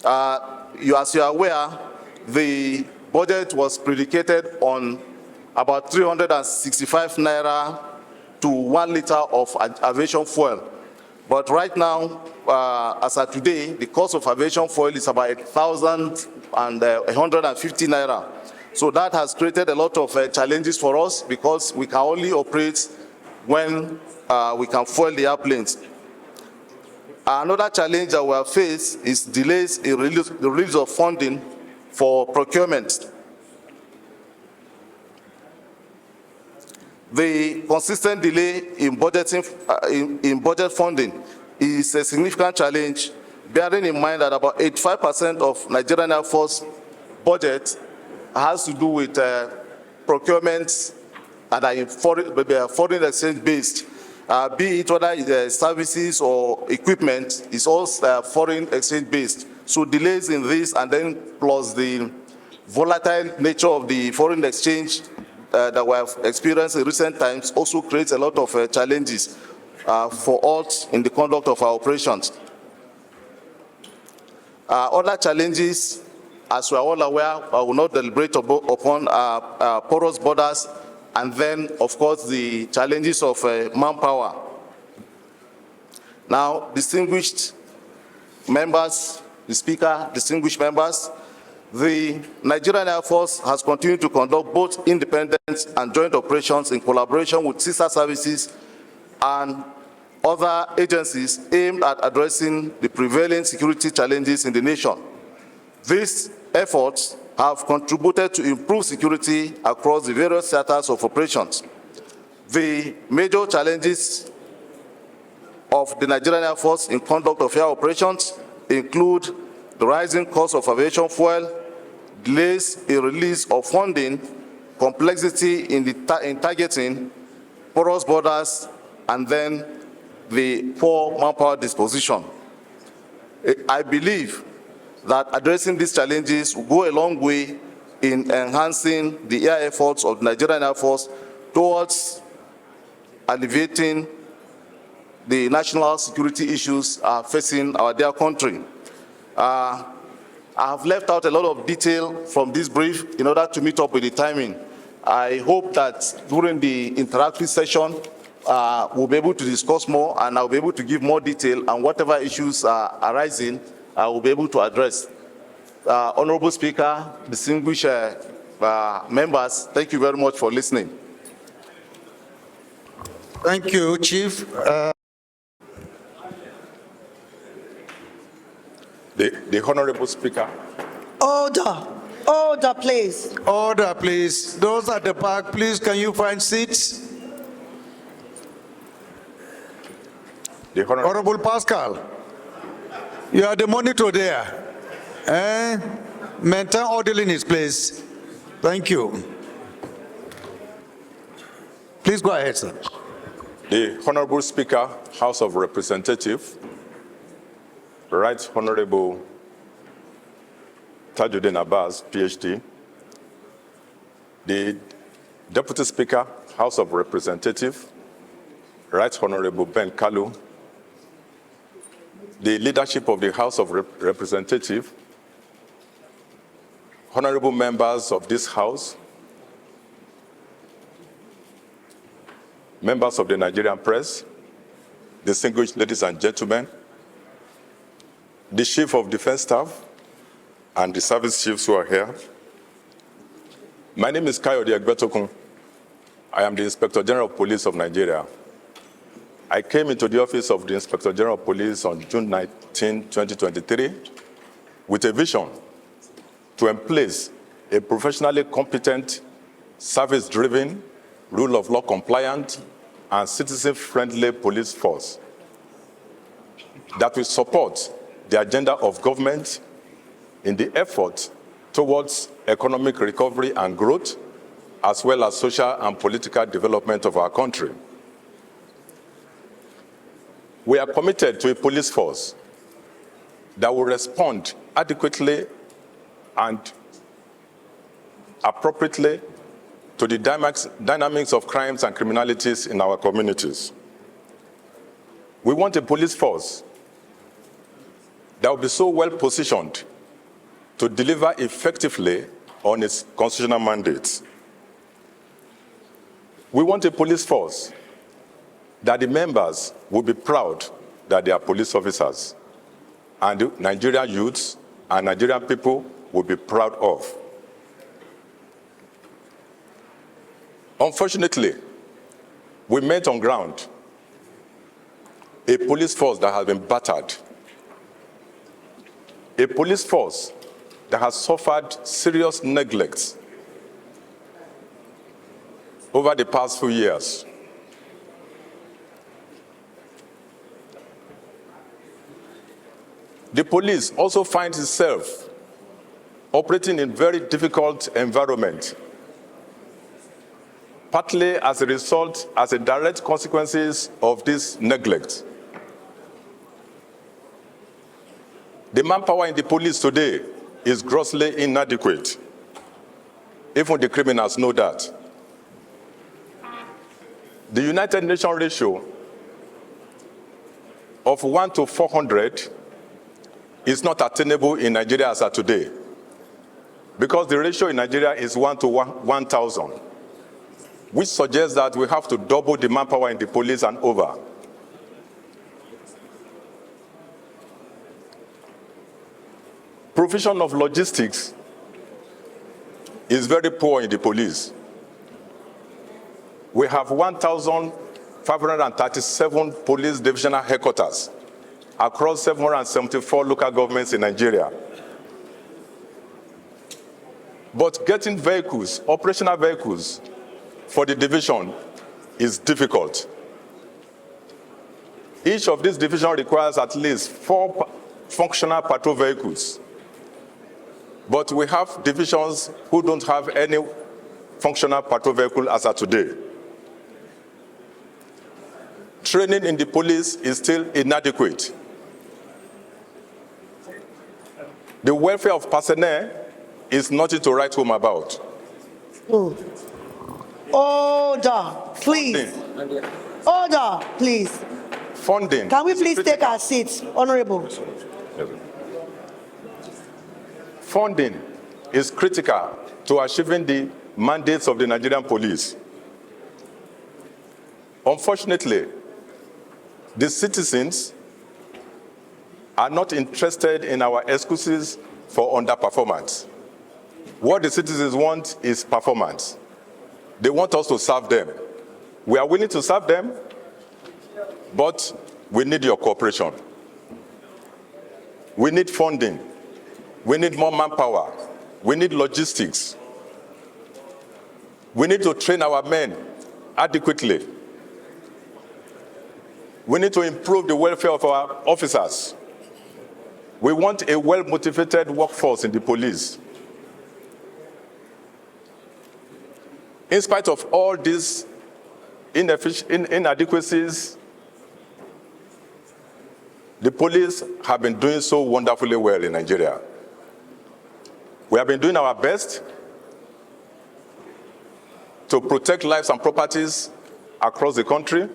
As you are aware, the budget was predicated on about 365 naira to 1 liter of aviation fuel. But right now, as of today, the cost of aviation fuel is about 1,150 naira. So that has created a lot of challenges for us because we can only operate when we can fuel the airplanes. Another challenge that we have faced is delays in the release of funding for procurement. The consistent delay in budgeting, in budget funding is a significant challenge, bearing in mind that about 85% of Nigerian Air Force budget has to do with procurement that are foreign exchange based. Be it whether services or equipment, is all foreign exchange based. So delays in this, and then plus the volatile nature of the foreign exchange that we have experienced in recent times also creates a lot of challenges for us in the conduct of our operations. Other challenges, as we are all aware, I will not deliberate upon porous borders, and then, of course, the challenges of manpower. Now, distinguished members, the Speaker, distinguished members, the Nigerian Air Force has continued to conduct both independent and joint operations in collaboration with sister services and other agencies aimed at addressing the prevailing security challenges in the nation. These efforts have contributed to improve security across the various theaters of operations. The major challenges of the Nigerian Air Force in conduct of air operations include the rising cost of aviation fuel, delays in release of funding, complexity in targeting, porous borders, and then the poor manpower disposition. I believe that addressing these challenges will go a long way in enhancing the air efforts of the Nigerian Air Force towards alleviating the national security issues facing our dear country. I have left out a lot of detail from this brief in order to meet up with the timing. I hope that during the interactive session, we'll be able to discuss more, and I'll be able to give more detail, and whatever issues are arising, I will be able to address. Honorable Speaker, distinguished members, thank you very much for listening. Thank you, Chief. The Honorable Speaker. Order. Order, please. Order, please. Those at the back, please, can you find seats? The Honorable Pascal, you are the monitor there. Maintain orderliness, please. Thank you. Please go ahead, sir. The Honorable Speaker, House of Representatives, Right Honorable Tajuddin Abbas, PhD, the Deputy Speaker, House of Representatives, Right Honorable Ben Kalu, the leadership of the House of Representatives, honorable members of this House, members of the Nigerian press, distinguished ladies and gentlemen, the Chief of Defense Staff, and the service chiefs who are here. My name is Kayode Egbetokun. I am the Inspector General of Police of Nigeria. I came into the office of the Inspector General of Police on June 19, 2023, with a vision to emplace a professionally competent, service-driven, rule of law compliant, and citizen-friendly police force that will support the agenda of government in the effort towards economic recovery and growth, as well as social and political development of our country. We are committed to a police force that will respond adequately and appropriately to the dynamics of crimes and criminalities in our communities. We want a police force that will be so well positioned to deliver effectively on its constitutional mandates. We want a police force that the members will be proud that they are police officers, and the Nigerian youths and Nigerian people will be proud of. Unfortunately, we met on ground a police force that has been battered, a police force that has suffered serious neglect over the past few years. The police also finds itself operating in very difficult environment, partly as a result, as a direct consequences of this neglect. The manpower in the police today is grossly inadequate. Even the criminals know that. The United Nations ratio of 1 to 400 is not attainable in Nigeria as of today, because the ratio in Nigeria is 1 to 1,000, which suggests that we have to double the manpower in the police and over. Provision of logistics is very poor in the police. We have 1,537 police divisional headquarters across 774 local governments in Nigeria. But getting vehicles, operational vehicles, for the division is difficult. Each of these divisions requires at least 4 functional patrol vehicles. But we have divisions who don't have any functional patrol vehicle as of today. Training in the police is still inadequate. The welfare of personnel is nothing to write home about. Order, please. Order, please. Funding. Can we please take our seats, Honorable? Funding is critical to achieving the mandates of the Nigerian police. Unfortunately, the citizens are not interested in our excuses for underperformance. What the citizens want is performance. They want us to serve them. We are willing to serve them, but we need your cooperation. We need funding. We need more manpower. We need logistics. We need to train our men adequately. We need to improve the welfare of our officers. We want a well-motivated workforce in the police. In spite of all these inadequacies, the police have been doing so wonderfully well in Nigeria. We have been doing our best to protect lives and properties across the country.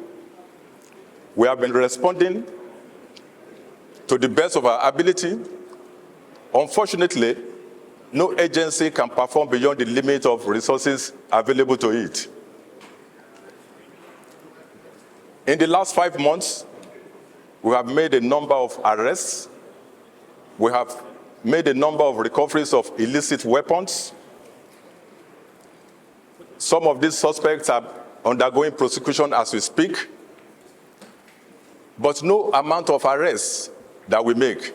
We have been responding to the best of our ability. Unfortunately, no agency can perform beyond the limit of resources available to it. In the last 5 months, we have made a number of arrests. We have made a number of recoveries of illicit weapons. Some of these suspects are undergoing prosecution as we speak. But no amount of arrests that we make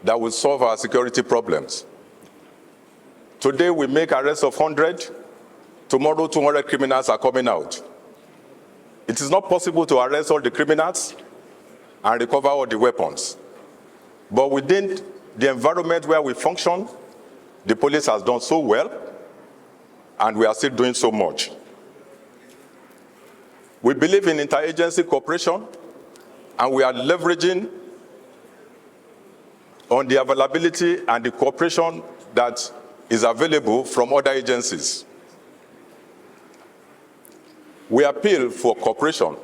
that will solve our security problems. Today we make arrests of 100. Tomorrow 200 criminals are coming out. It is not possible to arrest all the criminals and recover all the weapons. But within the environment where we function, the police has done so well, and we are still doing so much. We believe in interagency cooperation, and we are leveraging on the availability and the cooperation that is available from other agencies. We appeal for cooperation.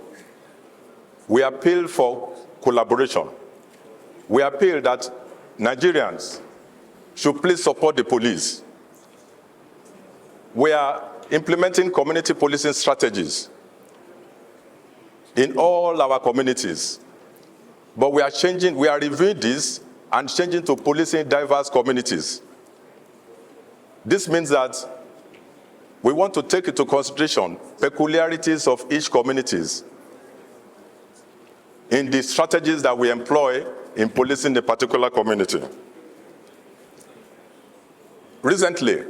We appeal for collaboration. We appeal that Nigerians should please support the police. We are implementing community policing strategies in all our communities. But we are reviewing this and changing to policing diverse communities. This means that we want to take into consideration peculiarities of each communities in the strategies that we employ in policing the particular community. Recently,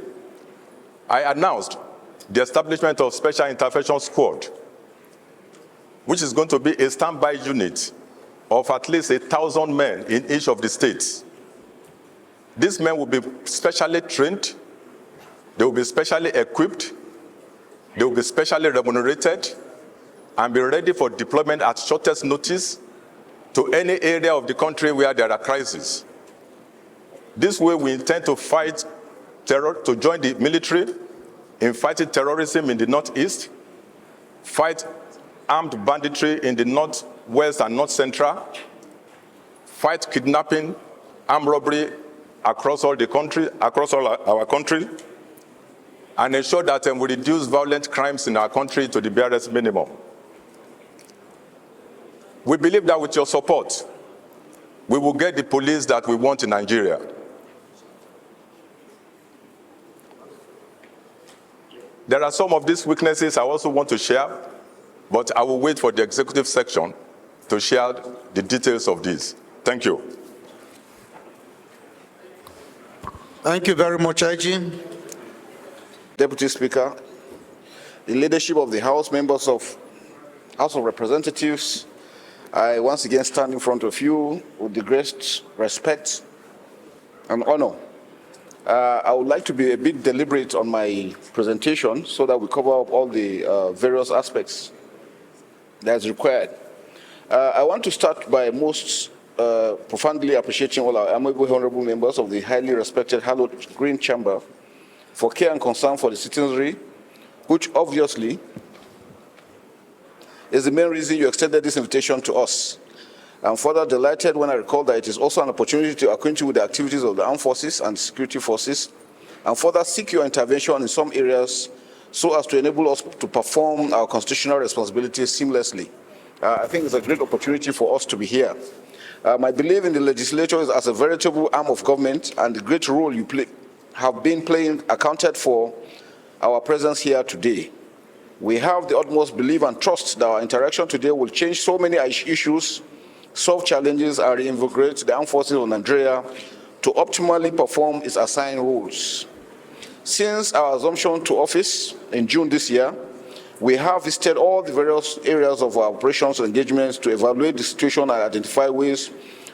I announced the establishment of Special Intervention Squad, which is going to be a standby unit of at least 1,000 men in each of the states. These men will be specially trained, they will be specially equipped, they will be specially remunerated, and be ready for deployment at shortest notice to any area of the country where there are crises. This way we intend to fight terror, to join the military in fighting terrorism in the northeast, fight armed banditry in the northwest and north central, fight kidnapping, armed robbery across all the country, across all our country, and ensure that we reduce violent crimes in our country to the barest minimum. We believe that with your support, we will get the police that we want in Nigeria. There are some of these weaknesses I also want to share, but I will wait for the executive section to share the details of this. Thank you. Thank you very much, IG. Deputy Speaker, the leadership of the House, members of House of Representatives, I once again stand in front of you with the greatest respect and honor. I would like to be a bit deliberate on my presentation so that we cover up all the various aspects that's required. I want to start by most profoundly appreciating all our amiable honorable members of the highly respected hallowed Green Chamber for care and concern for the citizenry, which obviously is the main reason you extended this invitation to us. I'm further delighted when I recall that it is also an opportunity to acquaint you with the activities of the armed forces and security forces, and further seek your intervention in some areas so as to enable us to perform our constitutional responsibilities seamlessly. I think it's a great opportunity for us to be here. My belief in the legislature is as a veritable arm of government, and the great role you have been playing accounted for our presence here today. We have the utmost belief and trust that our interaction today will change so many issues, solve challenges, and reinvigorate the armed forces of Nigeria to optimally perform its assigned roles. Since our assumption to office in June this year, we have visited all the various areas of our operations and engagements to evaluate the situation and identify ways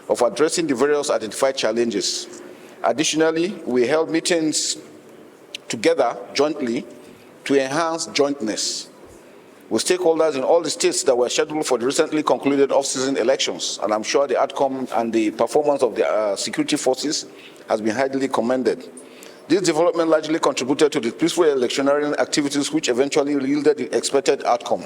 of addressing the various identified challenges. Additionally, we held meetings together jointly to enhance jointness with stakeholders in all the states that were scheduled for the recently concluded off-season elections, and I'm sure the outcome and the performance of the security forces has been highly commended. This development largely contributed to the peaceful electioneering activities which eventually yielded the expected outcome.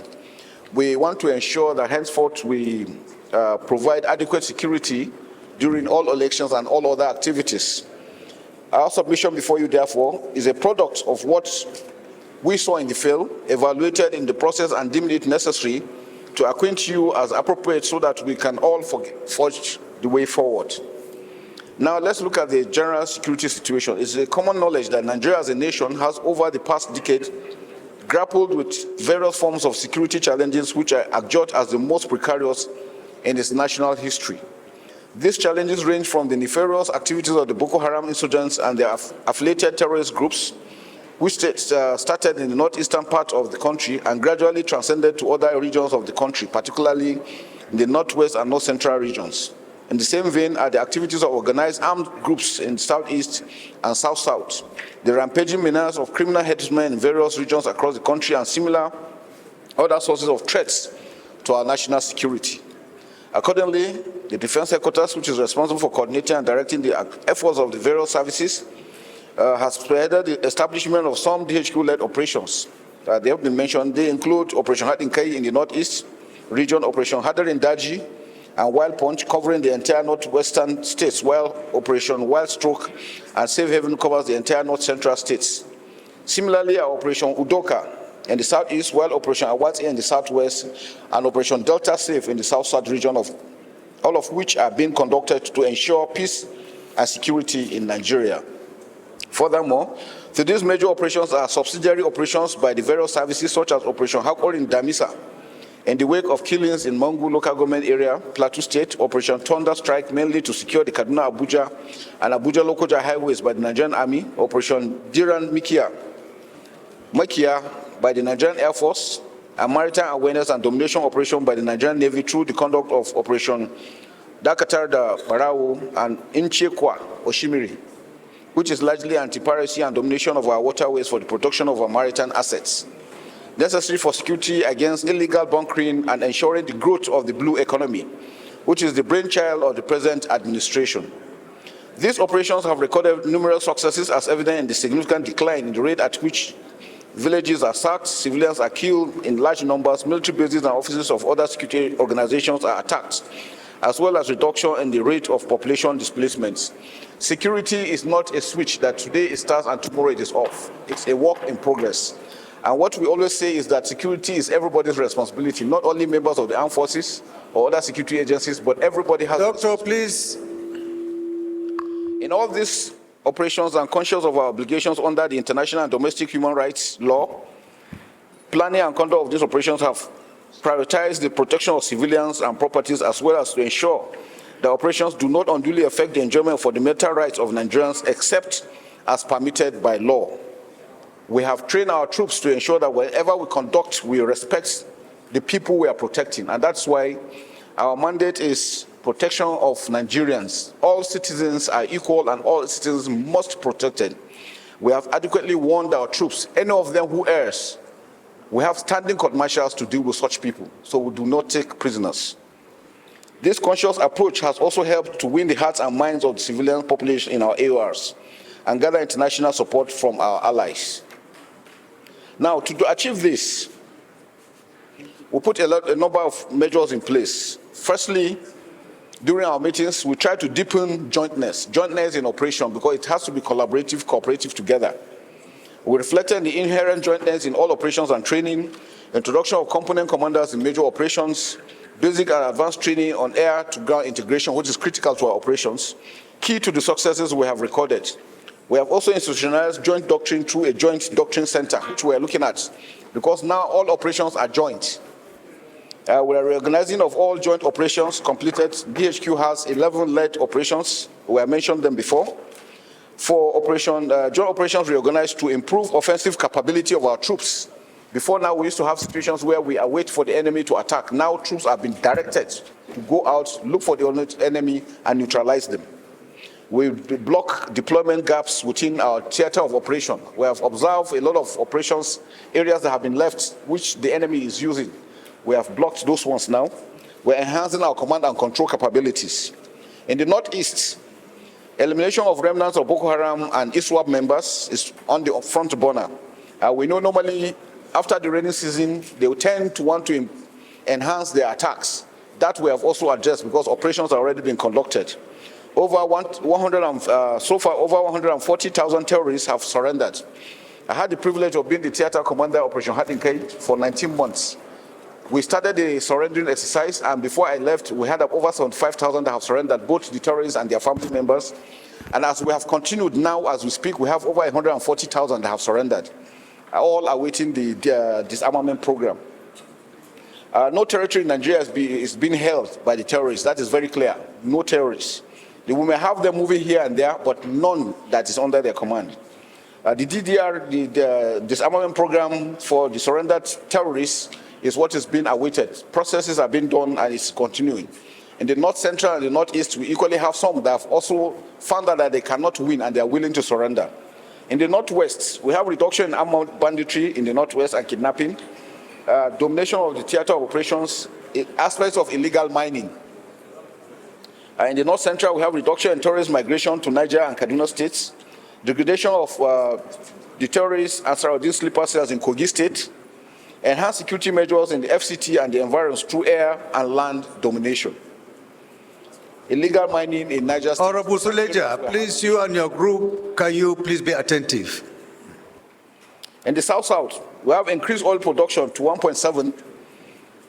We want to ensure that henceforth we provide adequate security during all elections and all other activities. Our submission before you, therefore, is a product of what we saw in the field, evaluated in the process, and deemed it necessary to acquaint you as appropriate so that we can all forge the way forward. Now let's look at the general security situation. It's a common knowledge that Nigeria as a nation has over the past decade grappled with various forms of security challenges which are adjudged as the most precarious in its national history. These challenges range from the nefarious activities of the Boko Haram insurgents and their affiliated terrorist groups, which started in the northeastern part of the country and gradually transcended to other regions of the country, particularly in the northwest and north central regions. In the same vein are the activities of organized armed groups in southeast and south-south, the rampaging menace of criminal headsmen in various regions across the country, and similar other sources of threats to our national security. Accordingly, the Defense Headquarters, which is responsible for coordinating and directing the efforts of the various services, has spearheaded the establishment of some DHQ-led operations. They have been mentioned. They include Operation Hadinkai in the northeast region, Operation Hadarin Daji, and Wild Punch covering the entire northwestern states, while Operation Wild Stroke and Safe Haven covers the entire north central states. Similarly, our Operation Udoka in the southeast, while Operation Awati in the southwest, and Operation Delta Safe in the south-south region, all of which are being conducted to ensure peace and security in Nigeria. Furthermore, to these major operations are subsidiary operations by the various services such as Operation Hakor in Damisa, in the wake of killings in Mangu local government area, Plateau State, Operation Thunder Strike, mainly to secure the Kaduna-Abuja and Abuja-Lokoja highways by the Nigerian Army, Operation Diran Makia by the Nigerian Air Force, and Maritime Awareness and Domination Operation by the Nigerian Navy through the conduct of Operation Dakatar da Parao and Inchekwa Oshimiri, which is largely anti-piracy and domination of our waterways for the protection of our maritime assets, necessary for security against illegal bunkering and ensuring the growth of the blue economy, which is the brainchild of the present administration. These operations have recorded numerous successes, as evident in the significant decline in the rate at which villages are sacked, civilians are killed in large numbers, military bases and offices of other security organizations are attacked, as well as reduction in the rate of population displacements. Security is not a switch that today it starts and tomorrow it is off. It's a work in progress. And what we always say is that security is everybody's responsibility, not only members of the armed forces or other security agencies, but everybody has. Doctor, please. In all these operations and conscious of our obligations under the international and domestic human rights law, planning and conduct of these operations have prioritized the protection of civilians and properties, as well as to ensure that operations do not unduly affect the enjoyment of fundamental rights of Nigerians except as permitted by law. We have trained our troops to ensure that wherever we conduct, we respect the people we are protecting. And that's why our mandate is protection of Nigerians. All citizens are equal and all citizens must be protected. We have adequately warned our troops. Any of them who errs, we have standing court martials to deal with such people, so we do not take prisoners. This conscious approach has also helped to win the hearts and minds of the civilian population in our AORs and gather international support from our allies. Now, to achieve this, we put a number of measures in place. Firstly, during our meetings, we try to deepen jointness in operation, because it has to be collaborative, cooperative together. We reflected on the inherent jointness in all operations and training, introduction of component commanders in major operations, basic and advanced training on air-to-ground integration, which is critical to our operations, key to the successes we have recorded. We have also institutionalized joint doctrine through a joint doctrine center, which we are looking at, because now all operations are joint. We are reorganizing of all joint operations completed. DHQ has 11 led operations. We have mentioned them before. For joint operations reorganized to improve offensive capability of our troops. Before now, we used to have situations where we await for the enemy to attack. Now troops have been directed to go out, look for the enemy, and neutralize them. We block deployment gaps within our theater of operation. We have observed a lot of operations, areas that have been left, which the enemy is using. We have blocked those ones now. We're enhancing our command and control capabilities. In the northeast, elimination of remnants of Boko Haram and ISWAP members is on the front burner. We know normally after the rainy season, they will tend to want to enhance their attacks. That we have also addressed, because operations have already been conducted. So far, over 140,000 terrorists have surrendered. I had the privilege of being the theater commander of Operation Hadinkai for 19 months. We started a surrendering exercise, and before I left, we had over 75,000 that have surrendered, both the terrorists and their family members. And as we have continued now, as we speak, we have over 140,000 that have surrendered, all awaiting the disarmament program. No territory in Nigeria is being held by the terrorists. That is very clear. No terrorists. We may have them moving here and there, but none that is under their command. The DDR, the disarmament program for the surrendered terrorists, is what is being awaited. Processes are being done and it's continuing. In the North Central and the Northeast, we equally have some that have also found out that they cannot win and they are willing to surrender. In the Northwest, we have reduction in armed banditry in the Northwest and kidnapping, domination of the theater of operations, aspects of illegal mining. In the North Central, we have reduction in tourist migration to Niger and Kaduna states, degradation of the terrorists and Saradin sleeper cells in Kogi State, enhanced security measures in the FCT and the environs through air and land domination. Illegal mining in Niger State. Honorable Suleja, please, you and your group, can you please be attentive? In the South-South, we have increased oil production to 1.7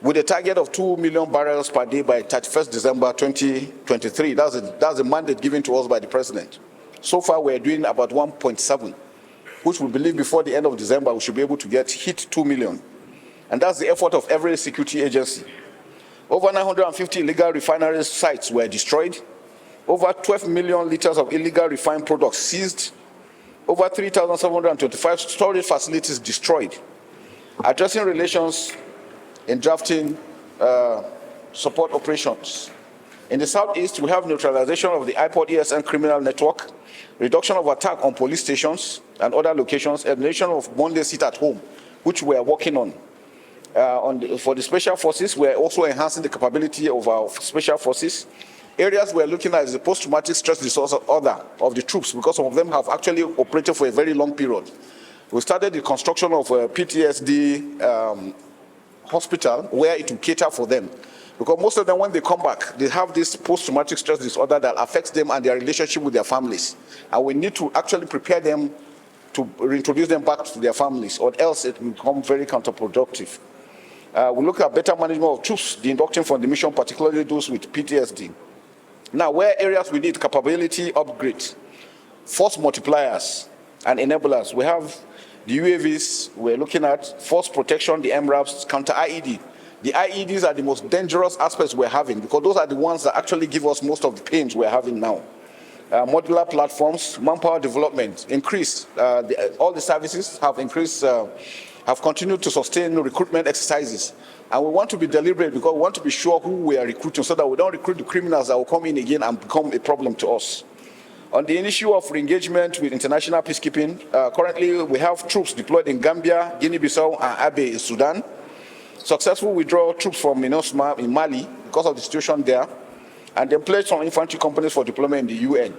with a target of 2 million barrels per day by 31st December 2023. That's a mandate given to us by the President. So far, we're doing about 1.7, which we believe before the end of December, we should be able to hit 2 million. And that's the effort of every security agency. Over 950 illegal refinery sites were destroyed. Over 12 million liters of illegal refined products seized. Over 3,725 storage facilities destroyed. Addressing relations in drafting support operations. In the Southeast, we have neutralization of the IPOD ESN criminal network, reduction of attack on police stations and other locations, elimination of Monday sit at home, which we are working on. For the special forces, we are also enhancing the capability of our special forces. Areas we are looking at is the post-traumatic stress disorder of the troops, because some of them have actually operated for a very long period. We started the construction of a PTSD hospital where it will cater for them. Because most of them, when they come back, they have this post-traumatic stress disorder that affects them and their relationship with their families. And we need to actually prepare them to reintroduce them back to their families, or else it will become very counterproductive. We look at better management of troops, the inducting from the mission, particularly those with PTSD. Now, where areas we need capability upgrade, force multipliers and enablers, we have the UAVs we're looking at, force protection, the MRAPs, counter-IED. The IEDs are the most dangerous aspects we're having, because those are the ones that actually give us most of the pains we're having now. Modular platforms, manpower development, increased. All the services have increased, have continued to sustain recruitment exercises. And we want to be deliberate because we want to be sure who we are recruiting so that we don't recruit the criminals that will come in again and become a problem to us. On the issue of re-engagement with international peacekeeping, currently we have troops deployed in Gambia, Guinea-Bissau, and Abe in Sudan. Successful withdrawal troops from MINUSMA in Mali because of the situation there, and then pledged some infantry companies for deployment in the UN.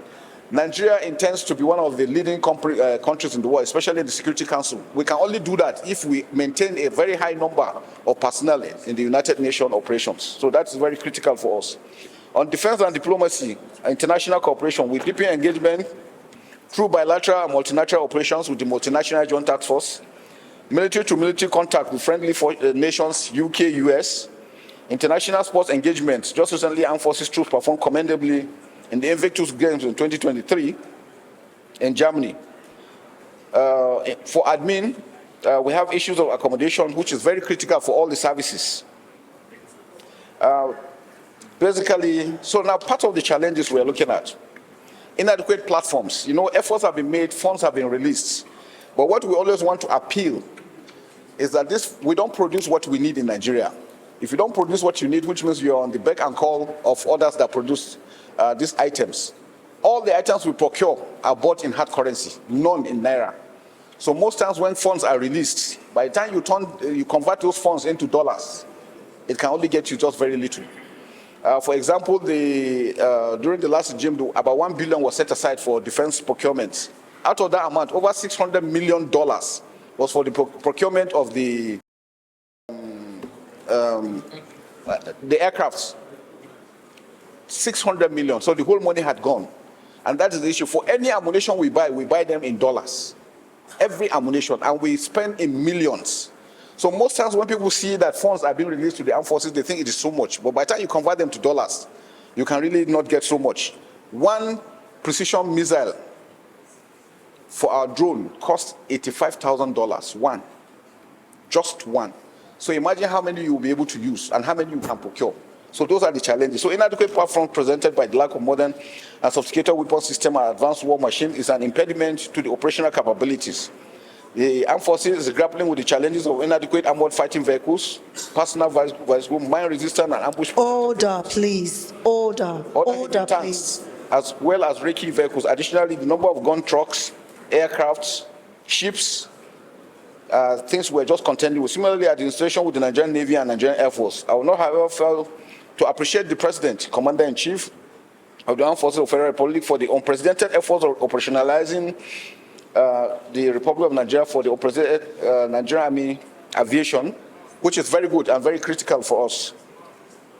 Nigeria intends to be one of the leading countries in the world, especially in the Security Council. We can only do that if we maintain a very high number of personnel in the United Nations operations. So that's very critical for us. On defense and diplomacy, international cooperation, we deepen engagement through bilateral and multilateral operations with the Multinational Joint Task Force, military-to-military contact with friendly nations, UK, US, international sports engagement. Just recently, Armed Forces troops performed commendably in the Invictus Games in 2023 in Germany. For admin, we have issues of accommodation, which is very critical for all the services. Basically, so now part of the challenges we're looking at, inadequate platforms. Efforts have been made, funds have been released. But what we always want to appeal is that we don't produce what we need in Nigeria. If you don't produce what you need, which means you're on the beck and call of others that produce these items. All the items we procure are bought in hard currency, none in Naira. So most times when funds are released, by the time you convert those funds into dollars, it can only get you just very little. For example, during the last regime, about $1 billion was set aside for defense procurement. Out of that amount, over $600 million was for the procurement of the aircrafts. 600 million. So the whole money had gone. And that is the issue. For any ammunition we buy them in dollars. Every ammunition. And we spend in millions. So most times when people see that funds are being released to the armed forces, they think it is so much. But by the time you convert them to dollars, you can really not get so much. One precision missile for our drone costs $85,000, one. Just one. So imagine how many you will be able to use and how many you can procure. So those are the challenges. So inadequate platform presented by the lack of modern and sophisticated weapon system and advanced war machine is an impediment to the operational capabilities. The armed forces is grappling with the challenges of inadequate armored fighting vehicles, personal vehicles, mine-resistant and ambush. Order, please. Order. Order, Tanks, please. as well as recce vehicles. Additionally, the number of gun trucks, aircrafts, ships, things we're just contending with. Similarly, administration with the Nigerian Navy and Nigerian Air Force. I will not, however, fail to appreciate the President, Commander-in-Chief of the Armed Forces of the Federal Republic, for the unprecedented efforts of operationalizing the Republic of Nigeria for the Nigerian Army aviation, which is very good and very critical for us.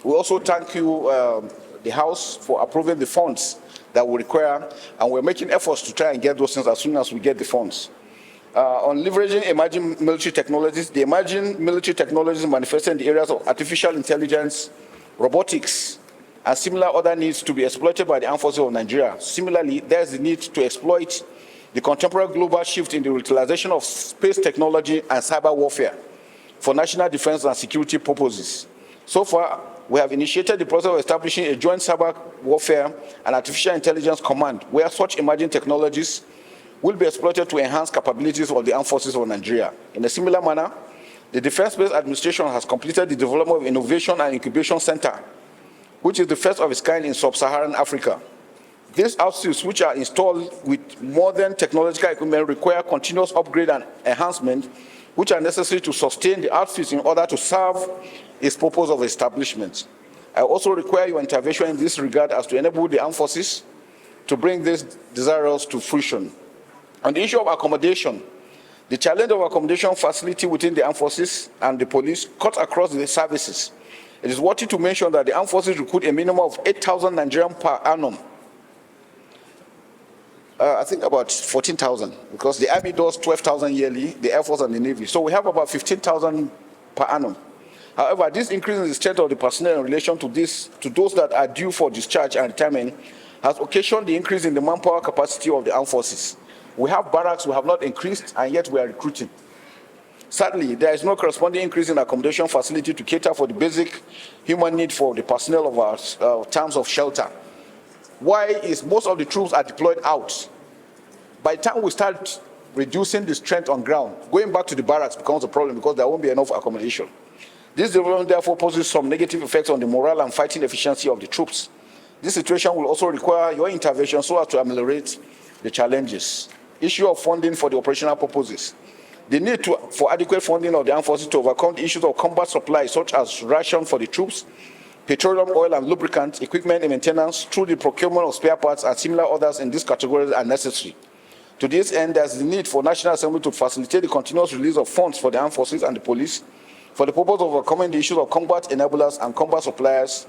We also thank you, the House, for approving the funds that we require, and we're making efforts to try and get those things as soon as we get the funds. On leveraging emerging military technologies, the emerging military technologies manifested in the areas of artificial intelligence, robotics, and similar other needs to be exploited by the armed forces of Nigeria. Similarly, there's the need to exploit the contemporary global shift in the utilization of space technology and cyber warfare for national defense and security purposes. So far, we have initiated the process of establishing a joint cyber warfare and artificial intelligence command where such emerging technologies will be exploited to enhance capabilities of the armed forces of Nigeria. In a similar manner, the Defense Space Administration has completed the development of Innovation and Incubation Center, which is the first of its kind in sub-Saharan Africa. These outfits, which are installed with modern technological equipment, require continuous upgrade and enhancement, which are necessary to sustain the outfits in order to serve its purpose of establishment. I also require your intervention in this regard as to enable the armed forces to bring these desires to fruition. On the issue of accommodation, the challenge of accommodation facility within the armed forces and the police cuts across the services. It is worthy to mention that the armed forces recruit a minimum of 8,000 Nigerian per annum. I think about 14,000, because the Army does 12,000 yearly, the Air Force and the Navy. So we have about 15,000 per annum. However, this increase in the strength of the personnel in relation to those that are due for discharge and retirement has occasioned the increase in the manpower capacity of the armed forces. We have barracks, we have not increased, and yet we are recruiting. Sadly, there is no corresponding increase in accommodation facility to cater for the basic human need for the personnel of our terms of shelter. Why is most of the troops are deployed out? By the time we start reducing the strength on ground, going back to the barracks becomes a problem because there won't be enough accommodation. This development therefore poses some negative effects on the morale and fighting efficiency of the troops. This situation will also require your intervention so as to ameliorate the challenges. Issue of funding for the operational purposes. The need for adequate funding of the armed forces to overcome the issues of combat supply, such as ration for the troops, petroleum, oil and lubricant, equipment and maintenance through the procurement of spare parts and similar others in these categories are necessary. To this end, there is the need for National Assembly to facilitate the continuous release of funds for the armed forces and the police for the purpose of overcoming the issues of combat enablers and combat suppliers,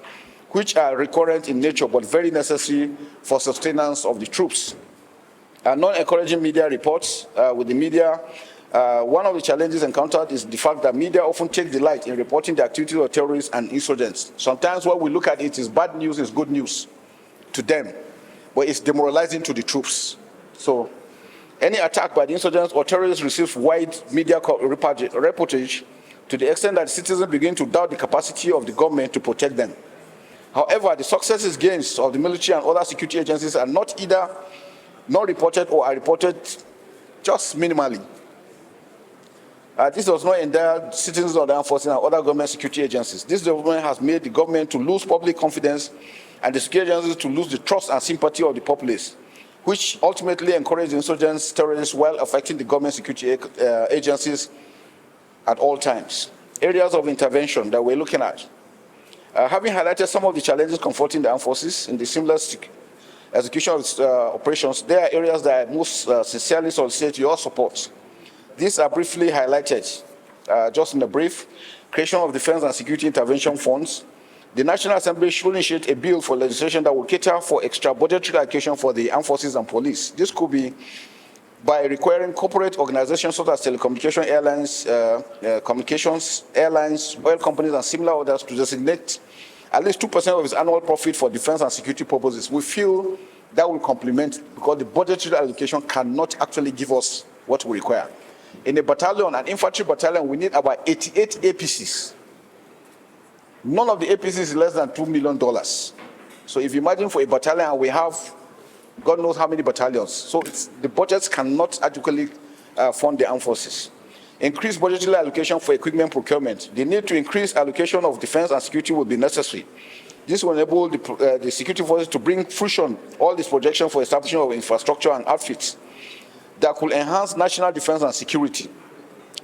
which are recurrent in nature but very necessary for sustenance of the troops. Non-encouraging media reports with the media. One of the challenges encountered is the fact that media often take delight in reporting the activities of terrorists and insurgents. Sometimes what we look at it is bad news is good news to them, but it's demoralizing to the troops. So any attack by the insurgents or terrorists receives wide media reportage to the extent that citizens begin to doubt the capacity of the government to protect them. However, the successes gains of the military and other security agencies are not either not reported or are reported just minimally. This does not endanger citizens of the armed forces and other government security agencies. This development has made the government to lose public confidence and the security agencies to lose the trust and sympathy of the populace, which ultimately encourages insurgents, terrorists, while affecting the government security agencies at all times. Areas of intervention that we're looking at. Having highlighted some of the challenges confronting the armed forces in the seamless execution of operations, there are areas that I most sincerely solicit your support. These are briefly highlighted, just in a brief. Creation of defense and security intervention funds. The National Assembly should initiate a bill for legislation that will cater for extra budgetary allocation for the armed forces and police. This could be by requiring corporate organizations such as telecommunication airlines, communications airlines, oil companies, and similar others to designate at least 2% of its annual profit for defense and security purposes. We feel that will complement, because the budgetary allocation cannot actually give us what we require. In a battalion, an infantry battalion, we need about 88 APCs. None of the APCs is less than $2 million. So if you imagine for a battalion, we have God knows how many battalions. So the budgets cannot adequately fund the armed forces. Increased budgetary allocation for equipment procurement. The need to increase allocation of defense and security will be necessary. This will enable the security forces to bring fruition all these projections for establishment of infrastructure and outfits that could enhance national defense and security.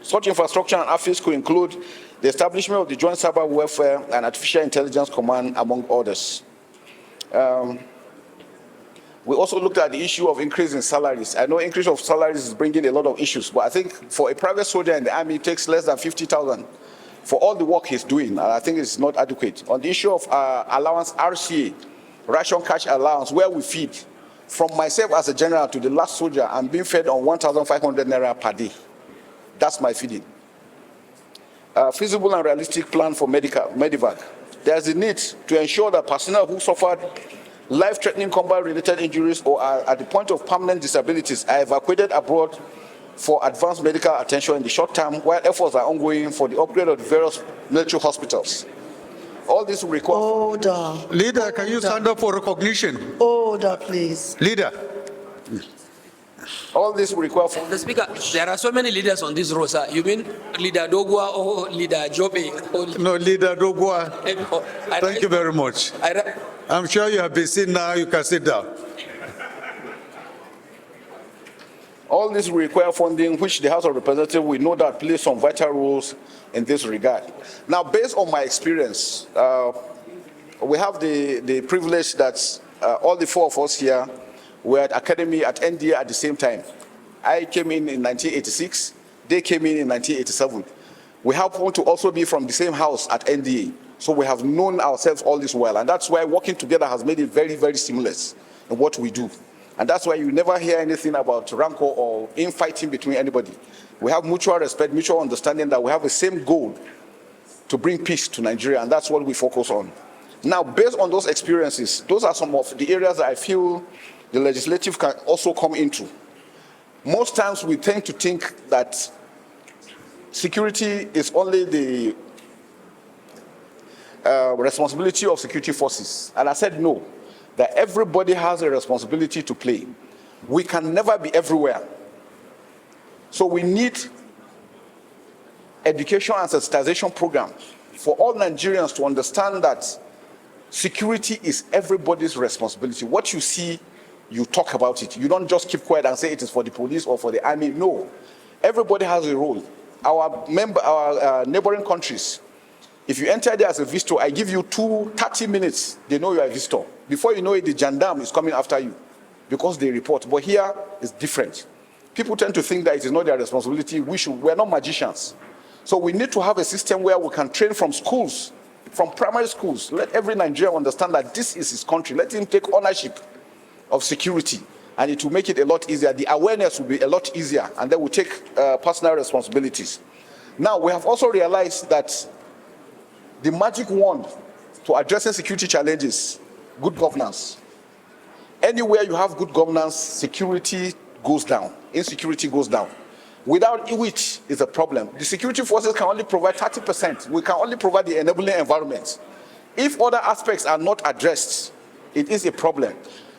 Such infrastructure and outfits could include the establishment of the Joint Cyber Warfare and Artificial Intelligence Command, among others. We also looked at the issue of increase in salaries. I know increase of salaries is bringing a lot of issues, but I think for a private soldier in the army, it takes less than 50,000 for all the work he's doing, and I think it's not adequate. On the issue of allowance, RCA, ration cash allowance, where we feed, from myself as a general to the last soldier, I'm being fed on 1,500 naira per day. That's my feeding. Feasible and realistic plan for Medivac. There's a need to ensure that personnel who suffered life-threatening combat-related injuries or are at the point of permanent disabilities are evacuated abroad for advanced medical attention in the short term, while efforts are ongoing for the upgrade of the various military hospitals. All this will require... Order. Leader, can you stand up for recognition? Order, please. Leader. All this will require... The Speaker, there are so many leaders on this row, sir. You mean Leader Dogwa or Leader Jobe? No, Leader Dogwa. Thank you very much. I'm sure you have been seen now. You can sit down. All this will require funding, which the House of Representatives will no doubt play some vital roles in this regard. Now, based on my experience, we have the privilege that all the four of us here were at Academy at NDA at the same time. I came in 1986. They came in 1987. We happen to also be from the same house at NDA. So we have known ourselves all this while, and that's why working together has made it very, very seamless in what we do. And that's why you never hear anything about rancor or infighting between anybody. We have mutual respect, mutual understanding that we have the same goal to bring peace to Nigeria, and that's what we focus on. Now, based on those experiences, those are some of the areas that I feel the legislative can also come into. Most times we tend to think that security is only the responsibility of security forces. And I said no, that everybody has a responsibility to play. We can never be everywhere. So we need education and sensitization programs for all Nigerians to understand that security is everybody's responsibility. What you see, you talk about it. You don't just keep quiet and say it is for the police or for the army. No, everybody has a role. Our neighboring countries, if you enter there as a visitor, I give you 30 minutes, they know you are a visitor. Before you know it, the gendarme is coming after you because they report. But here, it's different. People tend to think that it is not their responsibility. We're not magicians. So we need to have a system where we can train from schools, from primary schools. Let every Nigerian understand that this is his country. Let him take ownership of security, and it will make it a lot easier. The awareness will be a lot easier, and then we'll take personal responsibilities. Now, we have also realized that the magic wand to addressing security challenges, good governance. Anywhere you have good governance, security goes down, insecurity goes down. Without which is a problem. The security forces can only provide 30%. We can only provide the enabling environment. If other aspects are not addressed, it is a problem.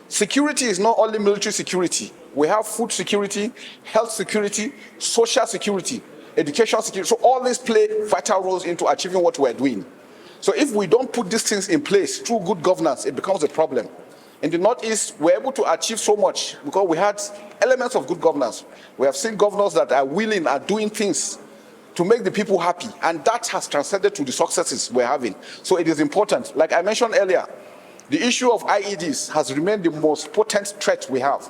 Security is not only military security. We have food security, health security, social security, education security. So all these play vital roles into achieving what we're doing. So if we don't put these things in place through good governance, it becomes a problem. In the Northeast, we're able to achieve so much because we had elements of good governance. We have seen governors that are willing, are doing things to make the people happy. And that has transcended to the successes we're having. So it is important. Like I mentioned earlier, the issue of IEDs has remained the most potent threat we have.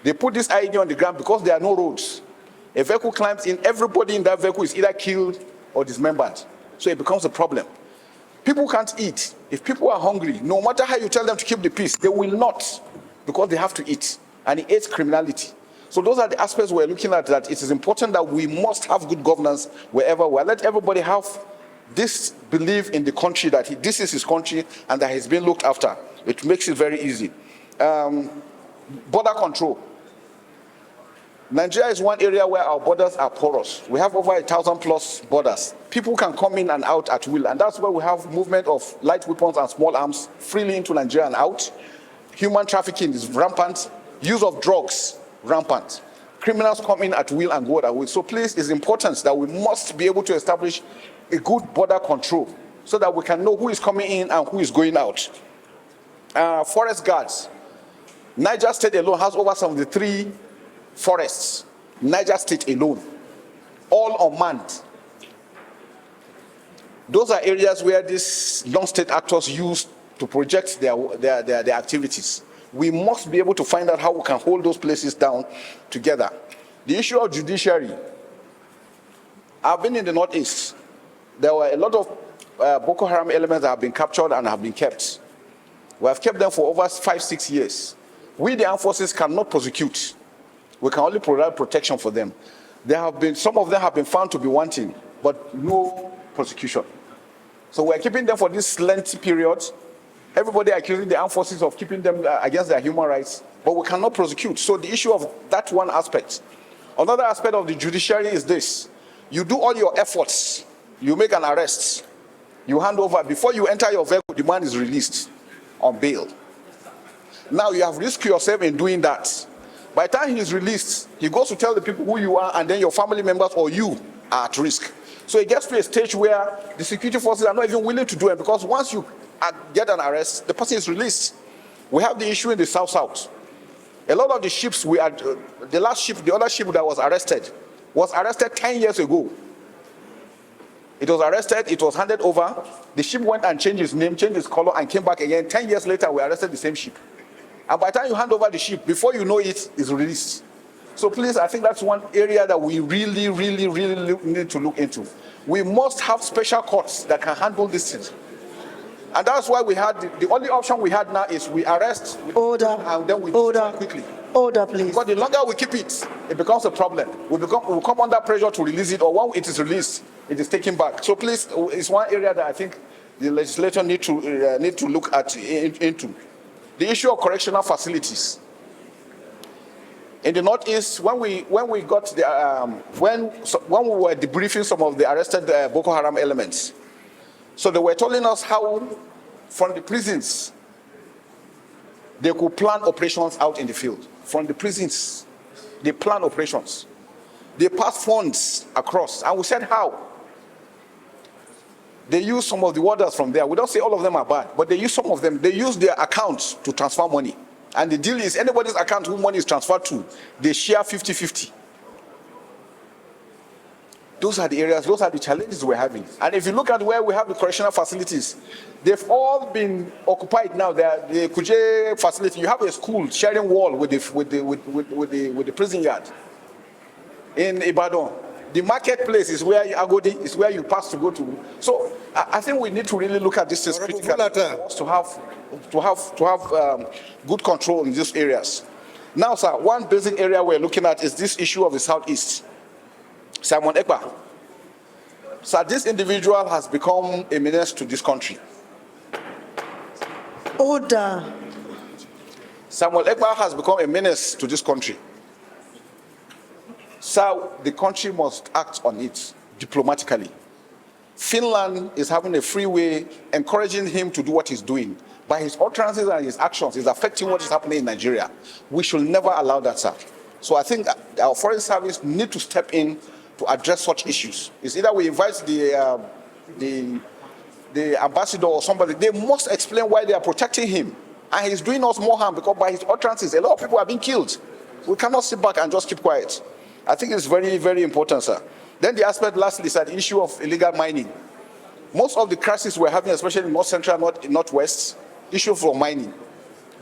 They put this IED on the ground because there are no roads. A vehicle climbs in, everybody in that vehicle is either killed or dismembered. So it becomes a problem. People can't eat. If people are hungry, no matter how you tell them to keep the peace, they will not, because they have to eat. And it aids criminality. So those are the aspects we're looking at, that it is important that we must have good governance wherever we are. Let everybody have this belief in the country, that this is his country and that he's been looked after. It makes it very easy. Border control. Nigeria is one area where our borders are porous. We have over 1,000+ borders. People can come in and out at will, and that's where we have movement of light weapons and small arms freely into Nigeria and out. Human trafficking is rampant. Use of drugs, rampant. Criminals come in at will and go at will. So please, it's important that we must be able to establish a good border control so that we can know who is coming in and who is going out. Forest guards. Niger State alone has over 73 forests. Niger State alone. All unmanned. Those are areas where these non-state actors use to project their activities. We must be able to find out how we can hold those places down together. The issue of judiciary. I've been in the Northeast. There were a lot of Boko Haram elements that have been captured and have been kept. We have kept them for over 5-6 years. We, the armed forces, cannot prosecute. We can only provide protection for them. Some of them have been found to be wanting, but no prosecution. So we're keeping them for this lengthy period. Everybody accusing the armed forces of keeping them against their human rights, but we cannot prosecute. So the issue of that one aspect. Another aspect of the judiciary is this. You do all your efforts. You make an arrest. You hand over. Before you enter your vehicle, the man is released on bail. Now you have risked yourself in doing that. By the time he is released, he goes to tell the people who you are, and then your family members or you are at risk. So it gets to a stage where the security forces are not even willing to do it, because once you get an arrest, the person is released. We have the issue in the South. A lot of the ships the other ship that was arrested 10 years ago. It was arrested, it was handed over. The ship went and changed its name, changed its color, and came back again. 10 years later, we arrested the same ship. And by the time you hand over the ship, before you know it, it's released. So please, I think that's one area that we really need to look into. We must have special courts that can handle this thing. And that's why we had, the only option we had now is we arrest, and then we destroy quickly. Order, please. Because the longer we keep it, it becomes a problem. We come under pressure to release it, or when it is released, it is taken back. So please, it's one area that I think the legislature need to look into. The issue of correctional facilities. In the Northeast, when we got when we were debriefing some of the arrested Boko Haram elements, so they were telling us how from the prisons they could plan operations out in the field. From the prisons, they plan operations. They pass funds across, and we said how. They use some of the warders from there. We don't say all of them are bad, but they use some of them. They use their accounts to transfer money. And the deal is anybody's account who money is transferred to, they share 50-50. Those are the areas, those are the challenges we're having. And if you look at where we have the correctional facilities, they've all been occupied now. The Kuje facility, you have a school sharing wall with the prison yard. In Ibadan, the marketplace is where Agodi is where you pass to go to. So I think we need to really look at this as critical to have good control in these areas. Now, sir, one basic area we're looking at is this issue of the Southeast. Simon Ekpa. So this individual has become a menace to this country. Order. Samuel Ekpa has become a menace to this country. So the country must act on it diplomatically. Finland is having a free way, encouraging him to do what he's doing. By his utterances and his actions, is affecting what is happening in Nigeria. We should never allow that, sir. So I think our foreign service need to step in to address such issues. It's either we invite the ambassador or somebody, they must explain why they are protecting him. And he's doing us more harm because by his utterances, a lot of people are being killed. We cannot sit back and just keep quiet. I think it's very, very important, sir. Then the aspect, lastly, is the issue of illegal mining. Most of the crises we're having, especially in North Central, Northwest, issue for mining.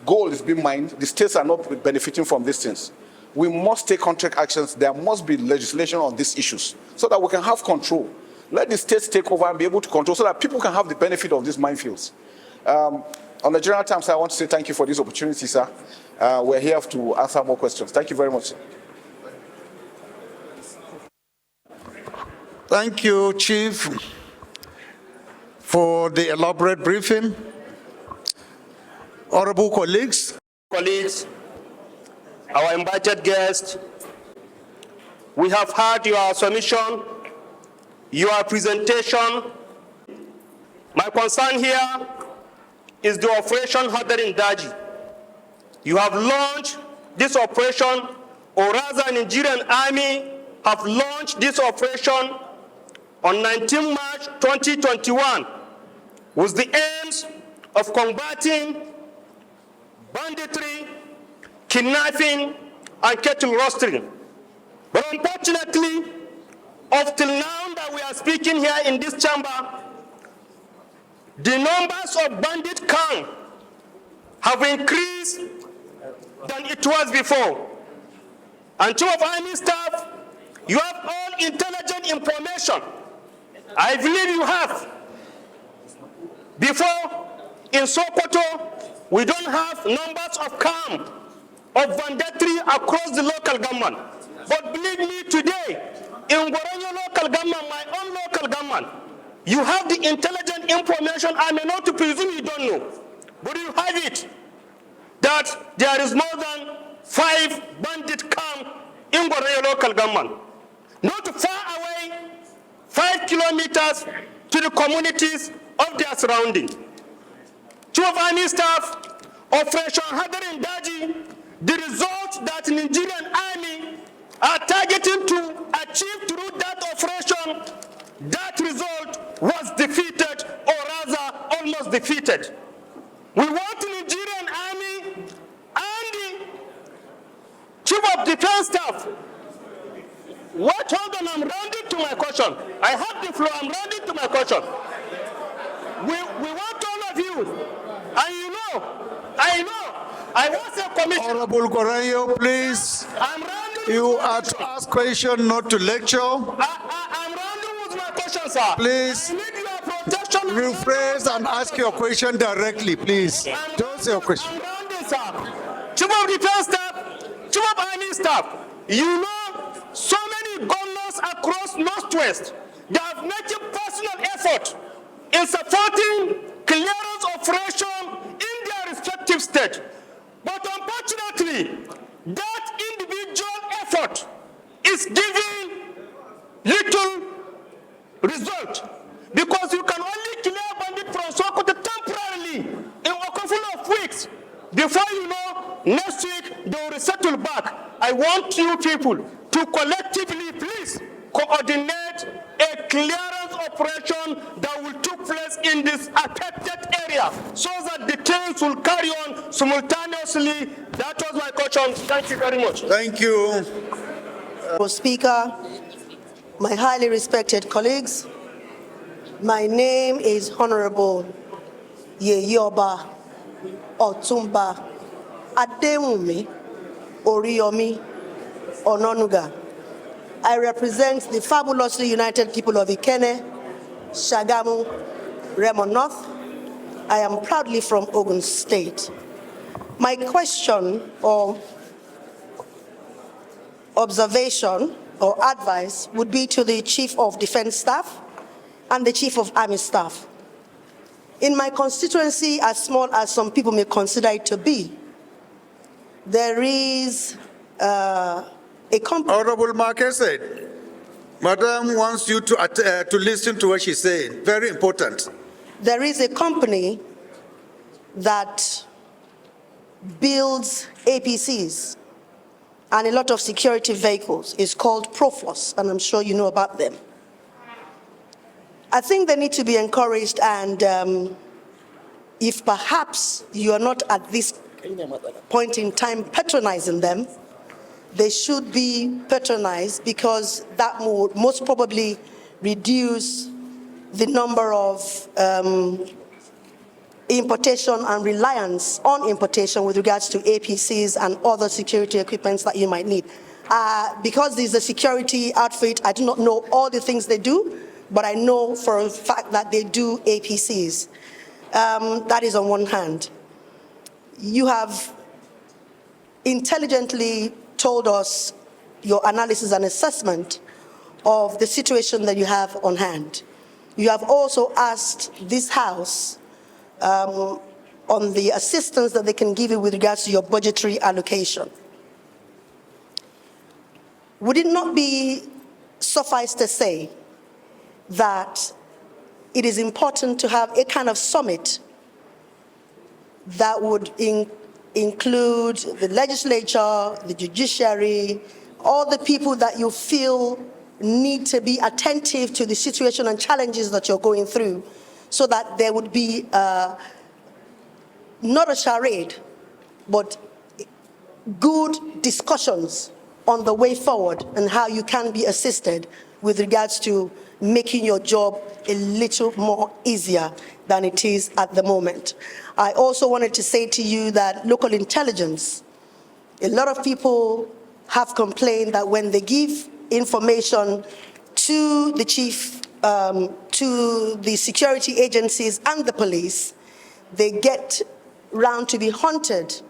Gold is being mined. The states are not benefiting from these things. We must take contract actions. There must be legislation on these issues so that we can have control. Let the states take over and be able to control so that people can have the benefit of these minefields. On the general terms, I want to say thank you for this opportunity, sir. We're here to answer more questions. Thank you very much, sir. Thank you, Chief, for the elaborate briefing. Honorable colleagues, our invited guests, we have heard your submission, your presentation. My concern here is the operation Hadarin Daji. You have launched this operation, or rather Nigerian Army have launched this operation on 19 March 2021 with the aims of combating banditry, kidnapping, and cattle rustling. But unfortunately, up till now that we are speaking here in this chamber, the numbers of bandit camps have increased than it was before. And Chief of Army Staff, you have all intelligent information. I believe you have. Before, in Sokoto, we don't have numbers of camps of banditry across the local government. But believe me, today, in Goronyo local government, my own local government, you have the intelligent information. I may not presume you don't know, but you have it, that there is more than 5 bandit camps in Goronyo local government. Not far away, 5 kilometers to the communities of their surrounding. Chief of Army Staff, Operation Hadarin Daji, the result that Nigerian Army are targeting to achieve through that operation, that result was defeated, or rather almost defeated. We want the Nigerian Army and the Chief of Defense Staff. What? Hold on, I'm rounding to my question. I have the floor, I'm rounding to my question. We want all of you, and you know, I was a commissioner. Honorable Goronyo, please. I'm rounding. You are to ask questions, not to lecture. I'm rounding with my question, sir. Please I need your protection. rephrase and ask your question directly, please. Don't say your question. I'm rounding, sir. Chief of Defense Staff, Chief of Army Staff, you know, so many governors across Northwest, they have made a personal effort in supporting clearance operation in their respective state. But unfortunately, that individual effort is giving little result, because you can only clear bandit from Sokoto temporarily in a couple of weeks. Before you know, next week they will resettle back. I want you people to collectively, please, coordinate a clearance operation that will take place in this affected area, so that the things will carry on simultaneously. That was my question. Thank you very much. Thank you. Speaker, my highly respected colleagues, my name is Honorable Yeyoba Otumba Adewumi Oriyomi Ononuga. I represent the fabulously united people of Ikene, Shagamu, Remo North. I am proudly from Ogun State. My question or observation or advice would be to the Chief of Defense Staff and the Chief of Army Staff. In my constituency, as small as some people may consider it to be, there is a company. Honorable Marquez said, Madam wants you to listen to what she's saying. Very important. There is a company that builds APCs and a lot of security vehicles. It's called Proforce, and I'm sure you know about them. I think they need to be encouraged, and if perhaps you are not at this point in time patronizing them, they should be patronized, because that would most probably reduce the number of importation and reliance on importation with regards to APCs and other security equipments that you might need. Because this is a security outfit, I do not know all the things they do, but I know for a fact that they do APCs. That is on one hand. You have intelligently told us your analysis and assessment of the situation that you have on hand. You have also asked this House on the assistance that they can give you with regards to your budgetary allocation. Would it not be suffice to say that it is important to have a kind of summit that would include the legislature, the judiciary, all the people that you feel need to be attentive to the situation and challenges that you're going through, so that there would be not a charade, but good discussions on the way forward and how you can be assisted with regards to making your job a little more easier than it is at the moment. I also wanted to say to you that local intelligence, a lot of people have complained that when they give information to the chief, to the security agencies and the police, they get round to be haunted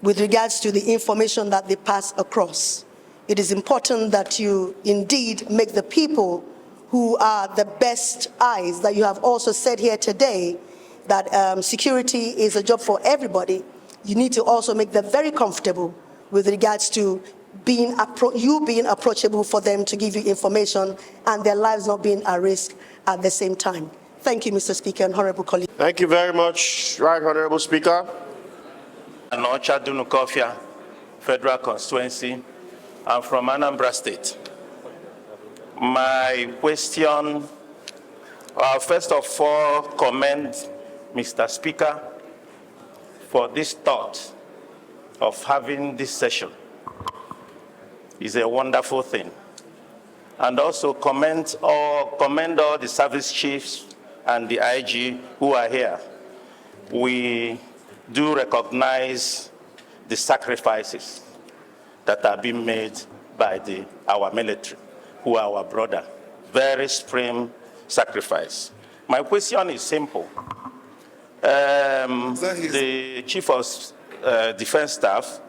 with regards to the information that they pass across. It is important that you indeed make the people who are the best eyes, that you have also said here today that security is a job for everybody. You need to also make them very comfortable with regards to being approachable for them to give you information and their lives not being at risk at the same time. Thank you, Mr. Speaker and honorable colleagues. Thank you very much, Right Honorable Speaker. Anocha Dunukofia, Federal Constituency. I'm from Anambra State. My question, first of all, commend Mr. Speaker for this thought of having this session. It's a wonderful thing. And also commend all the service chiefs and the IG who are here. We do recognize the sacrifices that are being made by our military, who are our brother. Very supreme sacrifice. My question is simple. The Chief of Defense Staff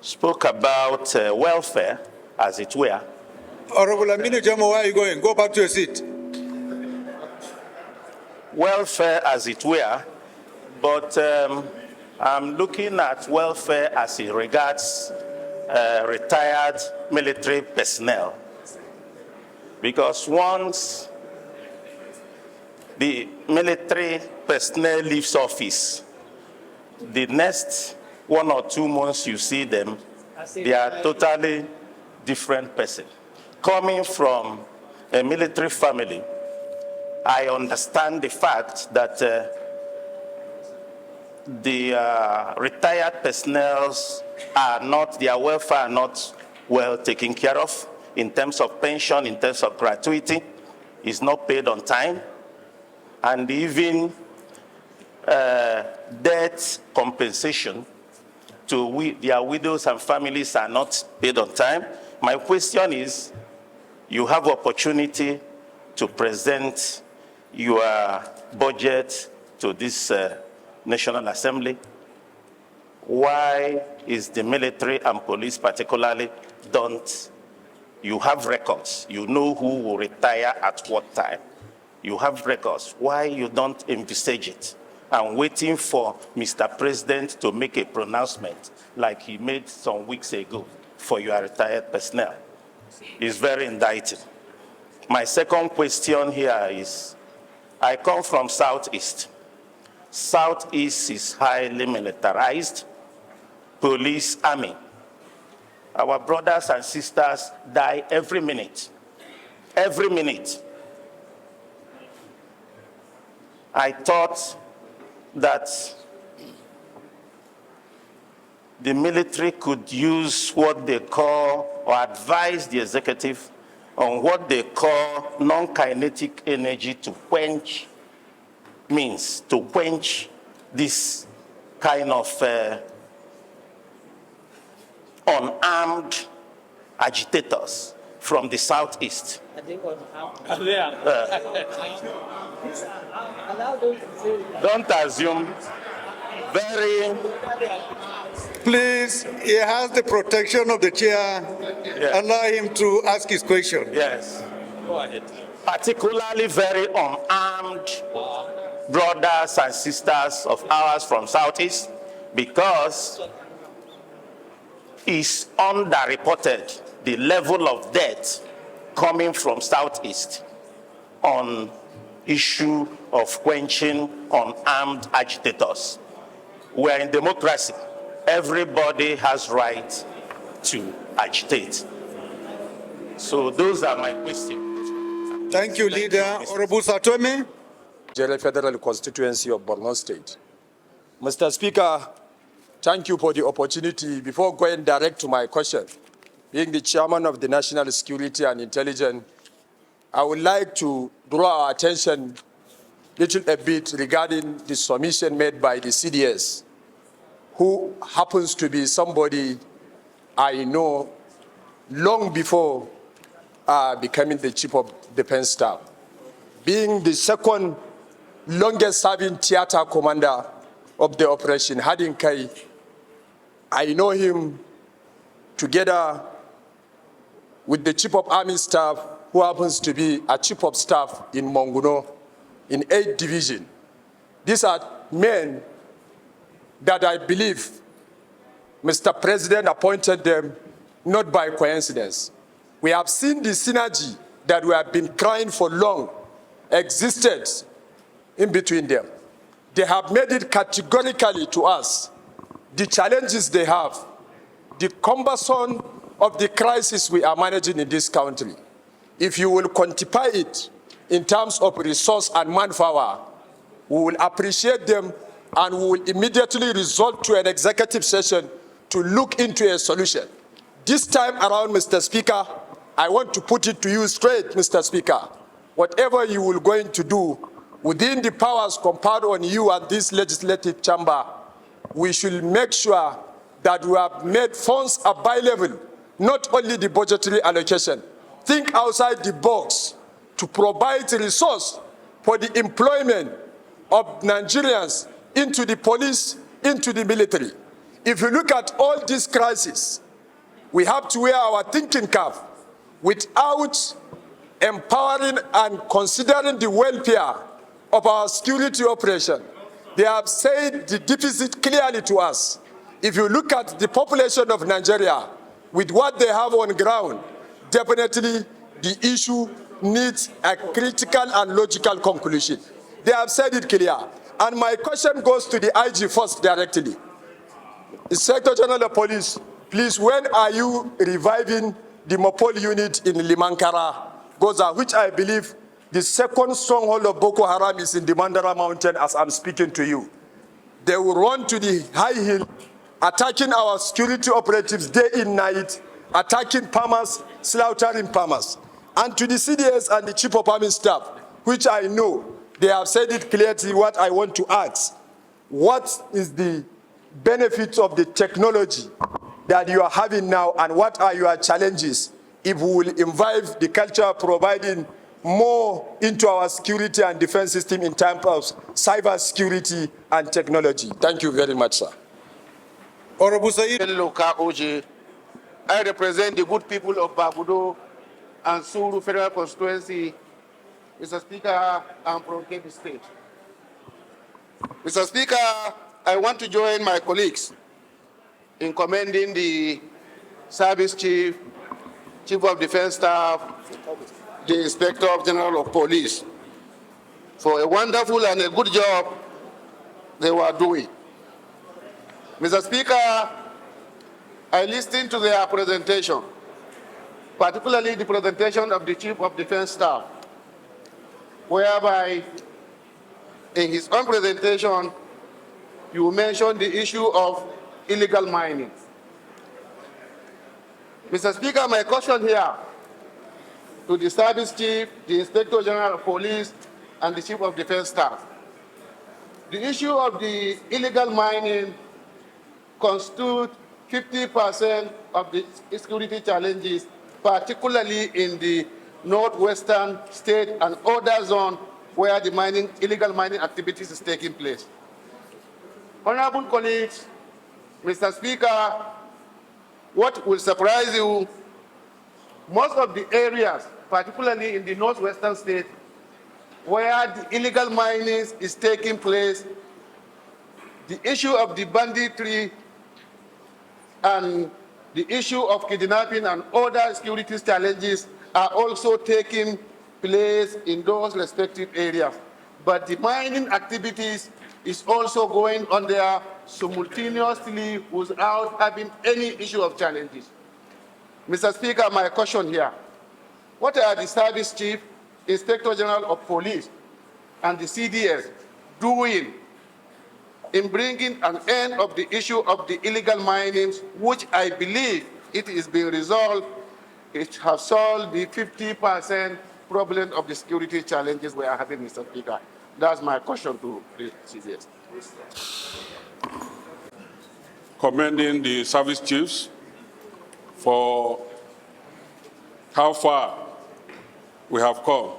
spoke about welfare, as it were. Honorable Aminu Jamo, where are you going? Go back to your seat. Welfare, as it were, but I'm looking at welfare as it regards retired military personnel. Because once the military personnel leaves office, the next 1 or 2 months you see them, they are totally different person. Coming from a military family, I understand the fact that the retired personnel their welfare are not well taken care of in terms of pension, in terms of gratuity, is not paid on time, and even death compensation to their widows and families are not paid on time. My question is, you have opportunity to present your budget to this National Assembly. Why is the military and police particularly you have records, you know who will retire at what time. You have records. Why you don't envisage it? I'm waiting for Mr. President to make a pronouncement like he made some weeks ago for your retired personnel. It's very indicting. My second question here is, I come from Southeast. Southeast is highly militarized, police, army. Our brothers and sisters die every minute. Every minute. I thought that the military could use what they call, or advise the executive on what they call non-kinetic energy to quench this kind of unarmed agitators from the Southeast. Don't assume very... Please, he has the protection of the chair. Yes. Allow him to ask his question. Yes. Go ahead. Particularly very unarmed brothers and sisters of ours from Southeast, because it's underreported the level of death coming from Southeast on issue of quenching unarmed agitators. We're in democracy. Everybody has right to agitate. So those are my questions. Thank you, Leader. Honorable Satome. General Federal Constituency of Borno State. Mr. Speaker, thank you for the opportunity. Before going direct to my question, being the chairman of the National Security and Intelligence, I would like to draw our attention a bit regarding the submission made by the CDS, who happens to be somebody I know long before becoming the Chief of Defense Staff. Being the second longest serving theater commander of the operation, Hadin Kai, I know him together with the Chief of Army Staff, who happens to be a Chief of Staff in Monguno in 8th Division. These are men that I believe Mr. President appointed them not by coincidence. We have seen the synergy that we have been crying for long existed in between them. They have made it categorically to us the challenges they have, the cumbersome of the crisis we are managing in this country. If you will quantify it in terms of resource and manpower, we will appreciate them and we will immediately resort to an executive session to look into a solution. This time around, Mr. Speaker, I want to put it to you straight, Mr. Speaker. Whatever you will going to do within the powers conferred on you and this legislative chamber, we should make sure that we have made funds available, not only the budgetary allocation. Think outside the box to provide resource for the employment of Nigerians into the police, into the military. If you look at all these crises, we have to wear our thinking cap without empowering and considering the welfare of our security operation. They have said the deficit clearly to us. If you look at the population of Nigeria, with what they have on ground, definitely the issue needs a critical and logical conclusion. They have said it clear. And my question goes to the IG first directly. Inspector General of Police, please, when are you reviving the Mopol unit in Limankara, Goza, which I believe the second stronghold of Boko Haram is in the Mandara Mountain as I'm speaking to you. They will run to the high hill, attacking our security operatives day and night, attacking farmers, slaughtering farmers. And to the CDS and the Chief of Army Staff, which I know, they have said it clearly what I want to ask. What is the benefits of the technology that you are having now, and what are your challenges if we will imbibe the culture of providing more into our security and defense system in terms of cyber security and technology? Thank you very much, sir. Honorable Said. I represent the good people of Bagudo and Suru Federal Constituency. Mr. Speaker, I'm from Kebbi State. Mr. Speaker, I want to join my colleagues in commending the Service Chief, Chief of Defense Staff, the Inspector General of Police for a wonderful and a good job they were doing. Mr. Speaker, I listened to their presentation, particularly the presentation of the Chief of Defense Staff, whereby in his own presentation, you mentioned the issue of illegal mining. Mr. Speaker, my question here to the Service Chief, the Inspector General of Police, and the Chief of Defense Staff. The issue of the illegal mining constitutes 50% of the security challenges, particularly in the northwestern state and other zones where the illegal mining activities is taking place. Honorable colleagues, Mr. Speaker, what will surprise you, most of the areas, particularly in the northwestern state, where the illegal mining is taking place, the issue of the banditry and the issue of kidnapping and other security challenges are also taking place in those respective areas. But the mining activities is also going on there simultaneously without having any issue of challenges. Mr. Speaker, my question here, what are the service chief, Inspector General of Police, and the CDS doing in bringing an end of the issue of the illegal mining, which I believe it is being resolved? It has solved the 50% problem of the security challenges we are having, Mr. Speaker. That's my question to the CDS. Commending the service chiefs for how far we have come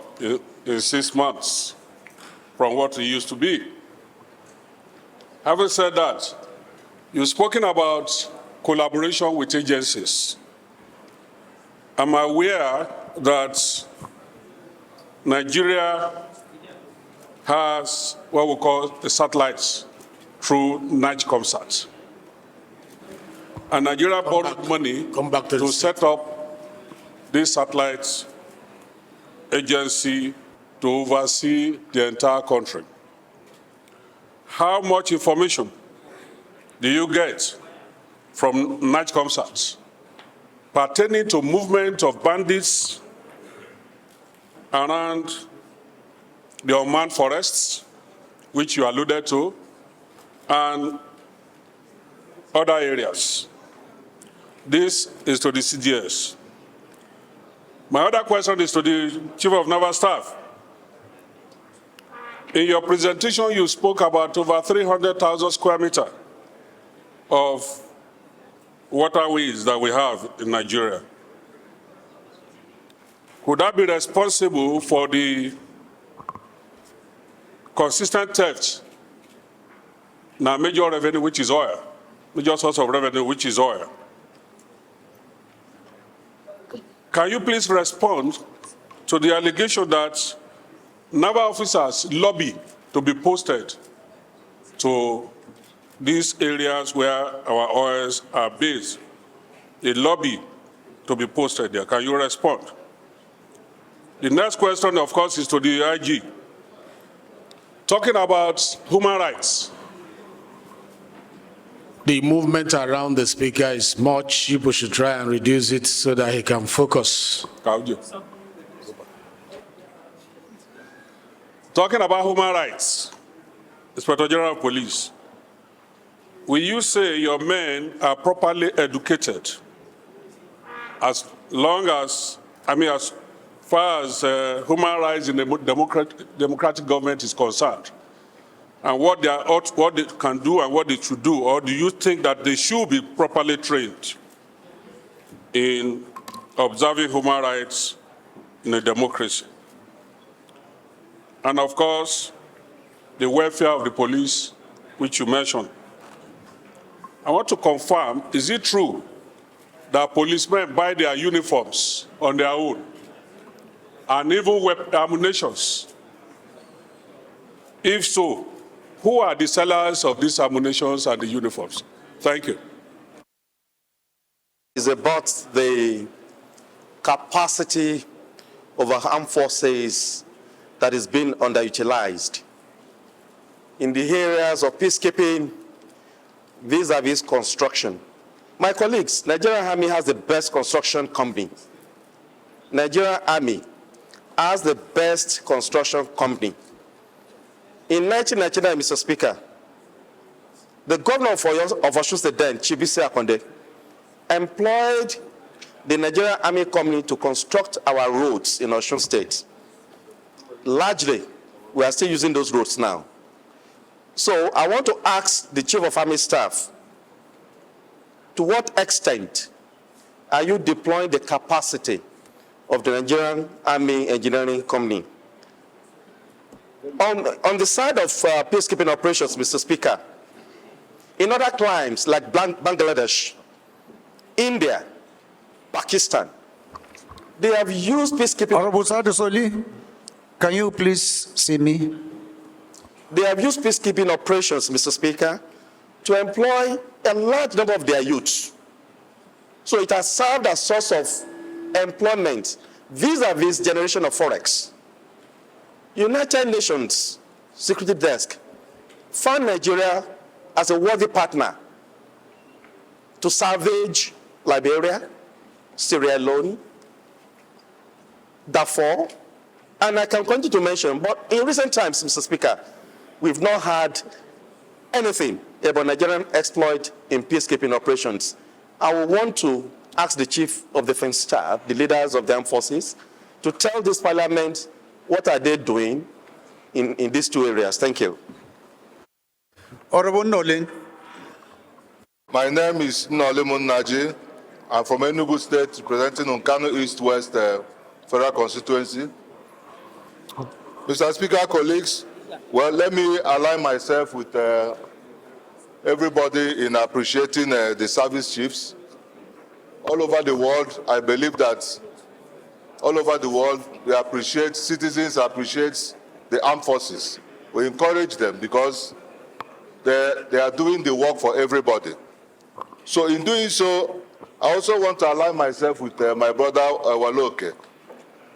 in 6 months from what it used to be. Having said that, you've spoken about collaboration with agencies. I'm aware that Nigeria has what we call the satellites through NIGCOMSAT. And Nigeria borrowed money to set up this satellite agency to oversee the entire country. How much information do you get from NIGCOMSAT pertaining to movement of bandits around the unmanned forests, which you alluded to, and other areas? This is to the CDS. My other question is to the Chief of Naval Staff. In your presentation, you spoke about over 300,000 square meters of waterways that we have in Nigeria. Could that be responsible for the consistent theft in our major revenue, which is oil, major source of revenue, which is oil? Can you please respond to the allegation that naval officers lobby to be posted to these areas where our oils are based? They lobby to be posted there. Can you respond? The next question, of course, is to the IG. Talking about human rights. The movement around the speaker is much. People should try and reduce it so that he can focus. Talking about human rights, Inspector General of Police, will you say your men are properly educated as far as human rights in the democratic government is concerned, and what they can do and what they should do? Or do you think that they should be properly trained in observing human rights in a democracy? And of course, the welfare of the police, which you mentioned. I want to confirm, is it true that policemen buy their uniforms on their own and even ammunitions? If so, who are the sellers of these ammunitions and the uniforms? Thank you. It's about the capacity of our armed forces that is being underutilized in the areas of peacekeeping vis-a-vis construction. My colleagues, Nigerian Army has the best construction company. Nigerian Army has the best construction company. In 1999, Mr. Speaker, the governor of Osun State then, Chibise Akonde, employed the Nigerian Army company to construct our roads in Osun State. Largely, we are still using those roads now. So I want to ask the Chief of Army Staff, to what extent are you deploying the capacity of the Nigerian Army Engineering Company? On the side of peacekeeping operations, Mr. Speaker, in other climes like Bangladesh, India, Pakistan, they have used peacekeeping. Honorable Sadusoli, can you please see me? They have used peacekeeping operations, Mr. Speaker, to employ a large number of their youths. So it has served as source of employment vis-a-vis generation of forex. United Nations Security Desk found Nigeria as a worthy partner to salvage Liberia, Sierra Leone, Darfur, and I can continue to mention, but in recent times, Mr. Speaker, we've not had anything about Nigerian exploit in peacekeeping operations. I will want to ask the Chief of Defense Staff, the leaders of the armed forces, to tell this Parliament what are they doing in these two areas. Thank you. Honorable Nolin. My name is Nolimun Naji. I'm from Enugu State, representing Nkanu East-West Federal Constituency. Mr. Speaker, colleagues, well, let me align myself with everybody in appreciating the service chiefs. All over the world, I believe that all over the world, we appreciate, citizens appreciate the armed forces. We encourage them because they are doing the work for everybody. So in doing so, I also want to align myself with my brother Waloke,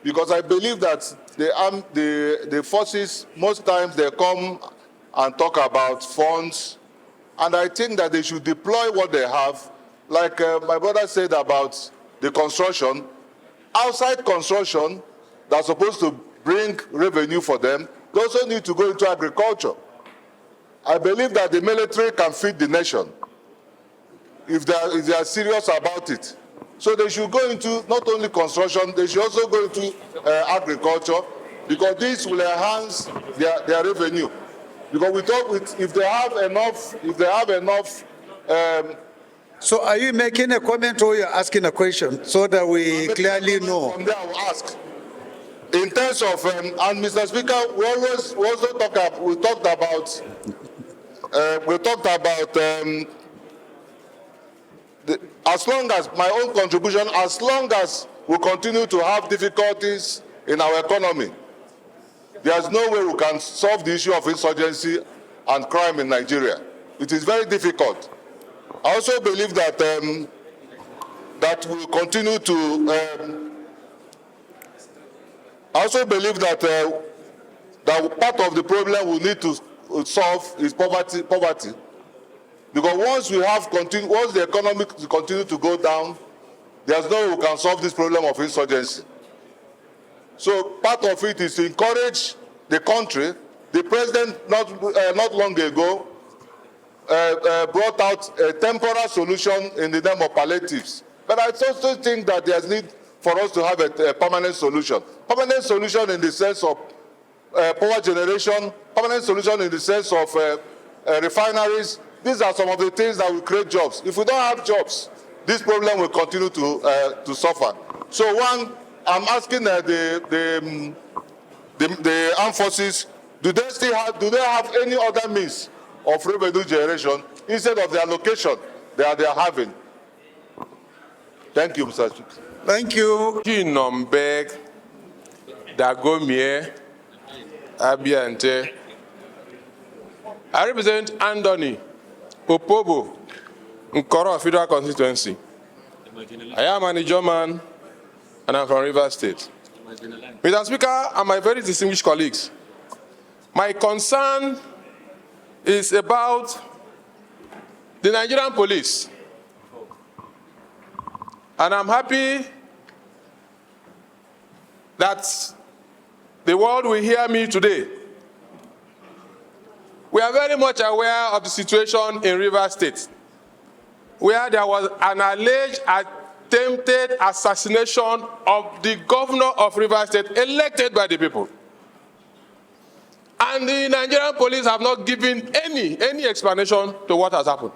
because I believe that the forces, most times they come and talk about funds, and I think that they should deploy what they have. Like my brother said about the construction, outside construction that's supposed to bring revenue for them, they also need to go into agriculture. I believe that the military can feed the nation if they are serious about it. So they should go into not only construction, they should also go into agriculture, because this will enhance their revenue. Because we thought if they have enough, so are you making a comment or you're asking a question so that we clearly know? From there I will ask. In terms of, and Mr. Speaker, we talked about as long as my own contribution, as long as we continue to have difficulties in our economy, there's no way we can solve the issue of insurgency and crime in Nigeria. It is very difficult. I also believe that that we continue to. I also believe that that part of the problem we need to solve is poverty. Because once the economy continue to go down, there's no way we can solve this problem of insurgency. So part of it is to encourage the country. The president not long ago brought out a temporary solution in the name of palliatives. But I also think that there's need for us to have a permanent solution. Permanent solution in the sense of power generation, permanent solution in the sense of refineries. These are some of the things that will create jobs. If we don't have jobs, this problem will continue to suffer. So one, I'm asking the armed forces, do they have any other means of revenue generation instead of the allocation that they are having? Thank you, Mr. Speaker. Thank you. Chinombeg, Dagomie, Abiante. I represent Andoni Opobo, Nkoro Federal Constituency. I am an German and I'm from Rivers State. Mr. Speaker and my very distinguished colleagues, my concern is about the Nigerian police. And I'm happy that the world will hear me today. We are very much aware of the situation in Rivers State, where there was an alleged attempted assassination of the governor of Rivers State, elected by the people. And the Nigerian police have not given any explanation to what has happened.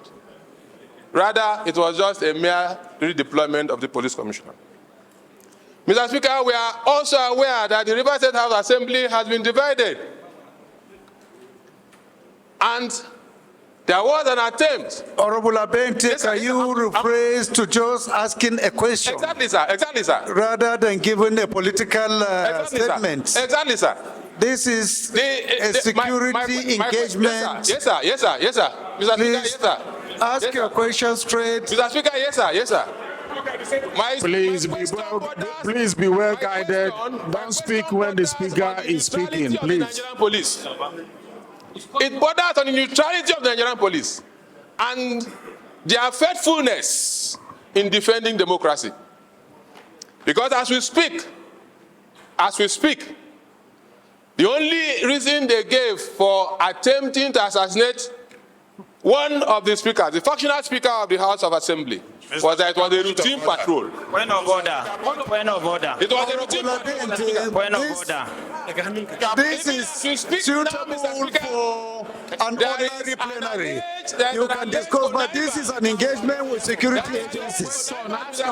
Rather, it was just a mere redeployment of the police commissioner. Mr. Speaker, we are also aware that the Rivers State House Assembly has been divided. And There was an attempt. Honorable Abente, Yes, sir, can you rephrase to just asking a question Exactly, sir. Exactly, sir. rather than giving a political Exactly, statement? sir. Exactly, sir. This is a security engagement. Yes, sir. Yes, sir. Yes, sir. Mr. Speaker, Please yes, sir. ask Yes, your sir. question straight. Mr. Speaker, yes, sir. Yes, sir. Please be well guided. Don't speak when the speaker is speaking, please. Police. It borders on the neutrality of the Nigerian police and their faithfulness in defending democracy. Because as we speak, the only reason they gave for attempting to assassinate one of the speakers, the factional speaker of the House of Assembly, was that it was a routine patrol. Point of order. Point of order. It was a routine patrol. Point of order. This is suitable for an ordinary plenary. You can discuss, but this is an engagement with security agencies.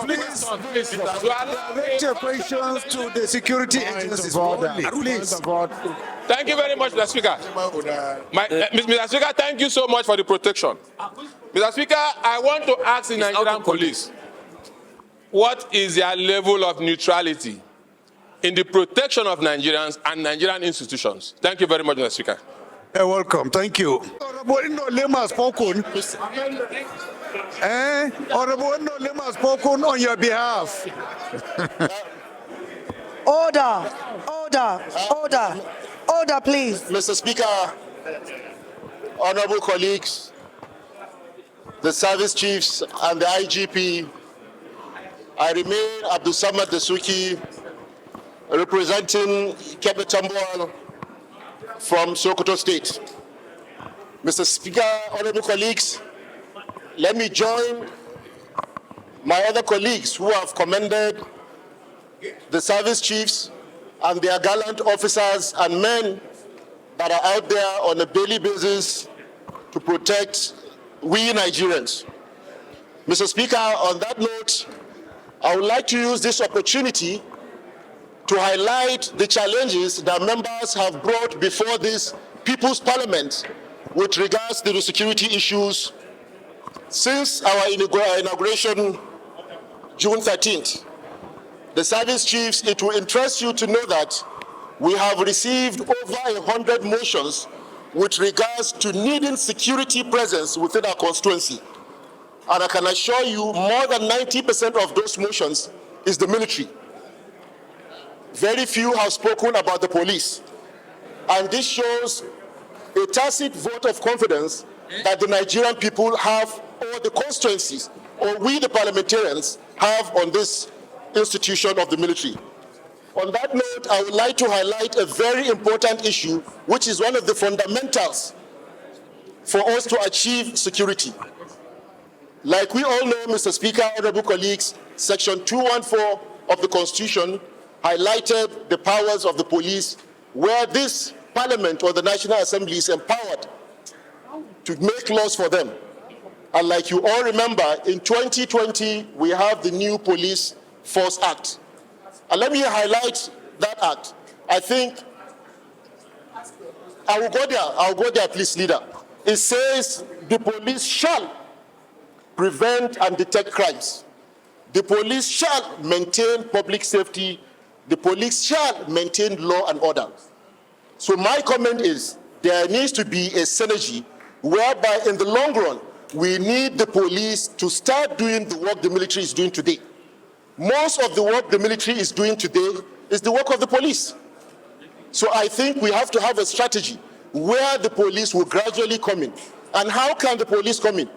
Please direct your questions to the security agencies only, please. Thank you very much, Mr. Speaker. Mr. Speaker, thank you so much for the protection. Mr. Speaker, I want to ask the Nigerian police, what is their level of neutrality in the protection of Nigerians and Nigerian institutions? Thank you very much, Mr. Speaker. You're welcome. Thank you. Honorable Lema has spoken. Honorable Lema has spoken on your behalf. Order, order, order, order, please. Mr. Speaker, honorable colleagues, the service chiefs and the IGP, I remain Abdul Samad Dasuki, representing Egbetokun from Sokoto State. Mr. Speaker, honorable colleagues, let me join my other colleagues who have commended the service chiefs and their gallant officers and men that are out there on a daily basis to protect we Nigerians. Mr. Speaker, on that note, I would like to use this opportunity to highlight the challenges that members have brought before this People's Parliament with regards to the security issues since our inauguration, June 13th. The service chiefs, it will interest you to know that we have received over 100 motions with regards to needing security presence within our constituency. And I can assure you more than 90% of those motions is the military. Very few have spoken about the police. And this shows a tacit vote of confidence that the Nigerian people have, or the constituencies, or we the parliamentarians have on this institution of the military. On that note, I would like to highlight a very important issue, which is one of the fundamentals for us to achieve security. Like we all know, Mr. Speaker, honorable colleagues, Section 214 of the Constitution highlighted the powers of the police, where this Parliament or the National Assembly is empowered to make laws for them. And like you all remember, in 2020, we have the new Police Force Act. And let me highlight that act. I think, I'll go there, please, leader. It says the police shall prevent and detect crimes. The police shall maintain public safety. The police shall maintain law and order. So my comment is there needs to be a synergy whereby in the long run, we need the police to start doing the work the military is doing today. Most of the work the military is doing today is the work of the police. So I think we have to have a strategy where the police will gradually come in. And how can the police come in?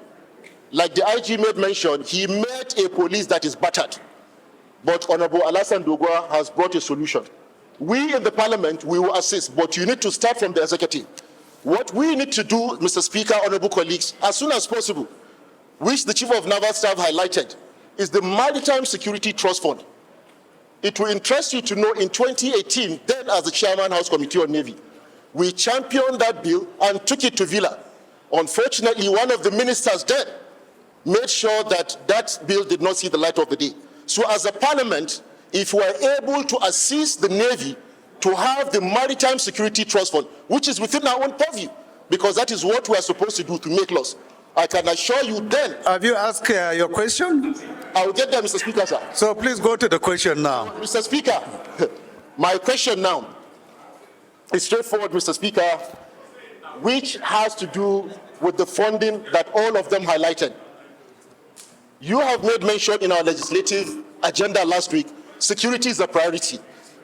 Like the IG made mention, he met a police that is battered. But Honorable Alassane Dogwa has brought a solution. We in the Parliament, we will assist, but you need to start from the executive. What we need to do, Mr. Speaker, honorable colleagues, as soon as possible, which the Chief of Naval Staff highlighted, is the Maritime Security Trust Fund. It will interest you to know in 2018, then as the Chairman House Committee on Navy, we championed that bill and took it to Villa. Unfortunately, one of the ministers then made sure that that bill did not see the light of the day. So as a Parliament, if we are able to assist the Navy to have the Maritime Security Trust Fund, which is within our own purview, because that is what we are supposed to do, to make laws. I can assure you then. Have you asked your question? I will get there, Mr. Speaker, sir. So please go to the question now. Mr. Speaker, my question now is straightforward, Mr. Speaker, which has to do with the funding that all of them highlighted. You have made mention in our legislative agenda last week, security is a priority.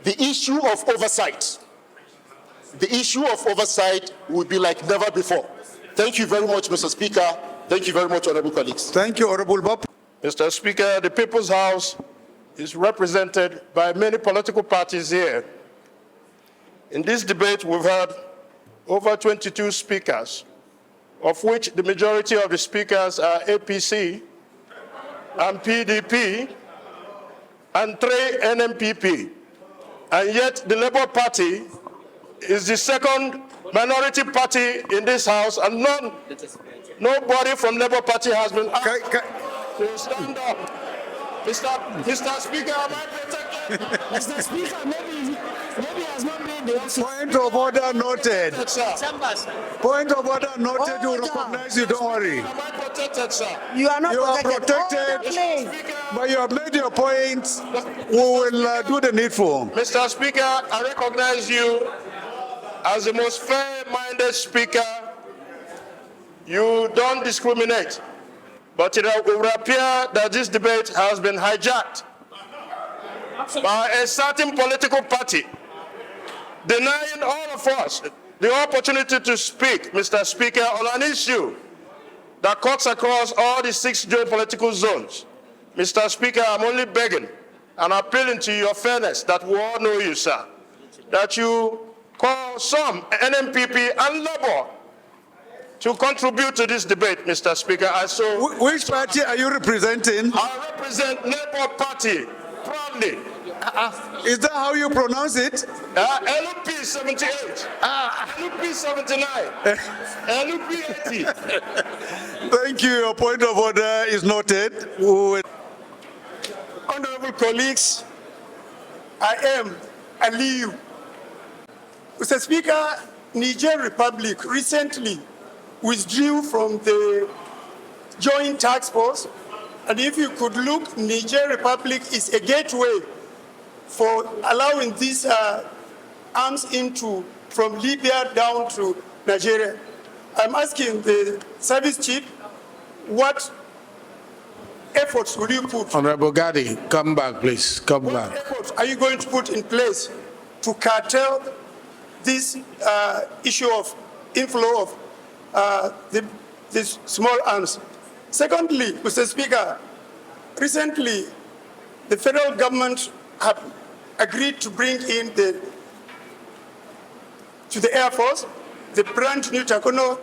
The issue of oversight will be like never before. Thank you very much, Mr. Speaker. Thank you very much, honorable colleagues. Thank you, Honorable Bob. Mr. Speaker, the People's House is represented by many political parties here. In this debate, we've had over 22 speakers, of which the majority of the speakers are APC and PDP and 3 NMPP. And yet the Labour Party is the second minority party in this House, and nobody from Labour Party has been asked to stand up. Mr. Speaker, am I protected? Mr. Speaker, maybe has not been the office. Point of order noted. Point of order noted. You Order. recognize you. Don't worry. Am I protected, sir? You are not You are protected. protected. Order, please. But you have made your point. We will do the needful. Mr. Speaker, I recognize you as the most fair-minded speaker. You don't discriminate. But it will appear that this debate has been hijacked by a certain political party, denying all of us the opportunity to speak, Mr. Speaker, on an issue that cuts across all the 6 geopolitical zones. Mr. Speaker, I'm only begging and appealing to your fairness that we all know you, sir, that you call some NMPP and Labour to contribute to this debate, Mr. Speaker. Which party are you representing? I represent Labour Party, proudly. Is that how you pronounce it? LP 78, LP 79, LP 80. Thank you. Your point of order is noted. Honorable colleagues, I am Aliyu. Mr. Speaker, Niger Republic recently withdrew from the Joint Task Force, and if you could look, Niger Republic is a gateway for allowing these arms from Libya down to Nigeria. I'm asking the service chief, what efforts will you put? Honorable Gadi, come back, please. Come back. What efforts are you going to put in place to curtail this issue of inflow of these small arms? Secondly, Mr. Speaker, recently the federal government have agreed to bring in to the Air Force the brand new Takono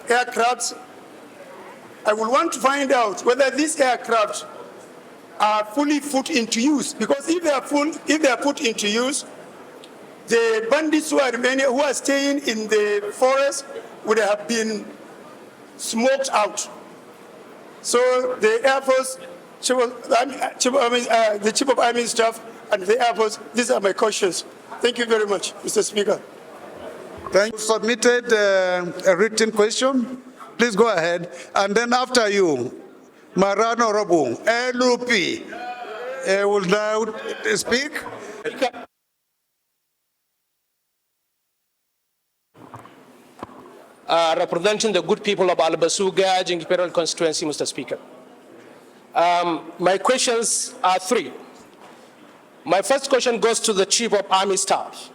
aircrafts. I will want to find out whether these aircraft are fully put into use, because if they are put into use, the bandits who are staying in the forest would have been smoked out. So the Air Force, the Chief of Army Staff and the Air Force, these are my questions. Thank you very much, Mr. Speaker. Thank you. Submitted a written question. Please go ahead. And then after you, Maran Honorable LUP will now speak. Representing the good people of Albasuga, Jingiperal constituency, Mr. Speaker. My questions are 3. My first question goes to the Chief of Army Staff.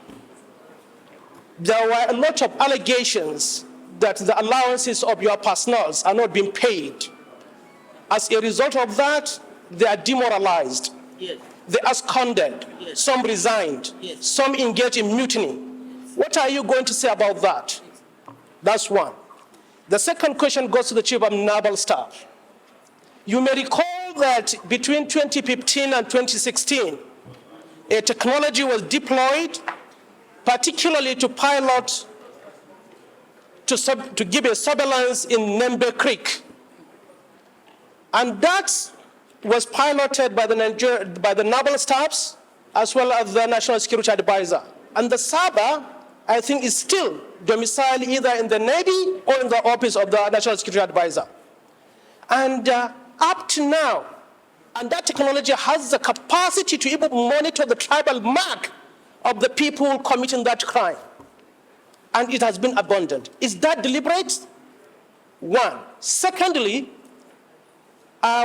There were a lot of allegations that the allowances of your personnel are not being paid. As a result of that, they are demoralized. Yes. They absconded. Yes. Some resigned. Yes. Some engaged in mutiny. What are you going to say about that? That's one. The second question goes to the Chief of Naval Staff. You may recall that between 2015 and 2016, a technology was deployed, particularly to pilot, to give a surveillance in Nembe Creek. And that was piloted by the naval staffs as well as the National Security Advisor. And the server I think, is still domiciled either in the Navy or in the office of the National Security Advisor. And up to now, and that technology has the capacity to even monitor the tribal mark of the people committing that crime. And it has been abandoned. Is that deliberate? One. Secondly,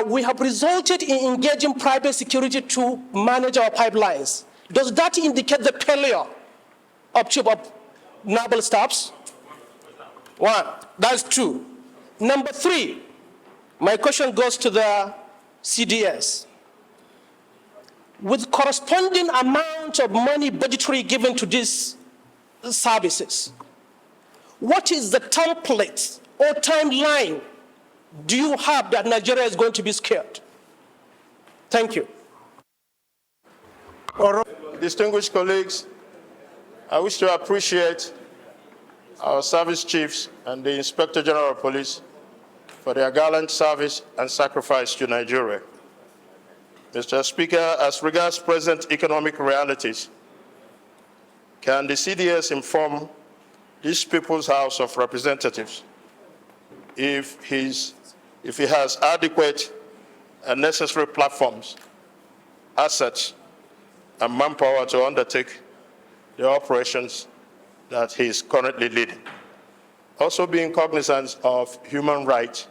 we have resulted in engaging private security to manage our pipelines. Does that indicate the failure of Chief of Naval Staffs? One. That's two. Number three, my question goes to the CDS. With corresponding amount of money budgetary given to these services, what is the template or timeline do you have that Nigeria is going to be scared? Thank you. Distinguished colleagues, I wish to appreciate our service chiefs and the Inspector General of Police for their gallant service and sacrifice to Nigeria. Mr. Speaker, as regards present economic realities, can the CDS inform this People's House of Representatives if he has adequate and necessary platforms, assets, and manpower to undertake the operations that he is currently leading? Also being cognizant of human rights,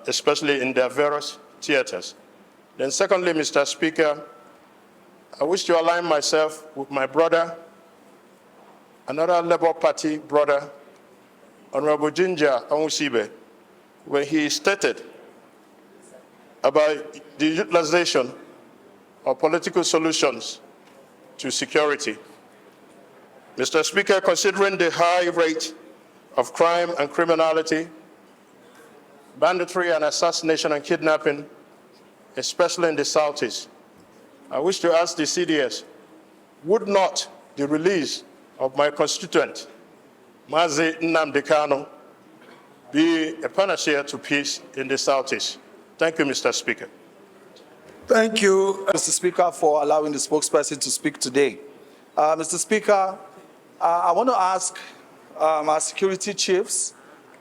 especially in their various theaters. Then secondly, Mr. Speaker, I wish to align myself with my brother, another Labour Party brother, Honorable Ginger Onwusibe, when he stated about the utilization of political solutions to security. Mr. Speaker, considering the high rate of crime and criminality, banditry and assassination and kidnapping, especially in the Southeast, I wish to ask the CDS, would not the release of my constituent, Mazi Nnamdi Kanu, be a panacea to peace in the Southeast? Thank you, Mr. Speaker. Thank you, Mr. Speaker, for allowing the spokesperson to speak today. Mr. Speaker, I want to ask our security chiefs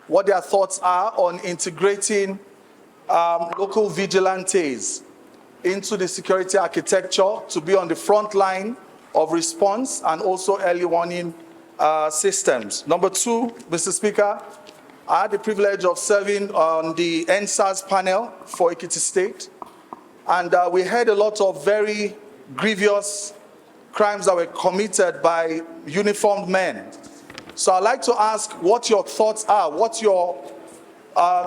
what their thoughts are on integrating local vigilantes into the security architecture to be on the front line of response and also early warning systems. Number two, Mr. Speaker, I had the privilege of serving on the NSAS panel for Ekiti State, and we heard a lot of very grievous crimes that were committed by uniformed men. So I'd like to ask what your thoughts are, what your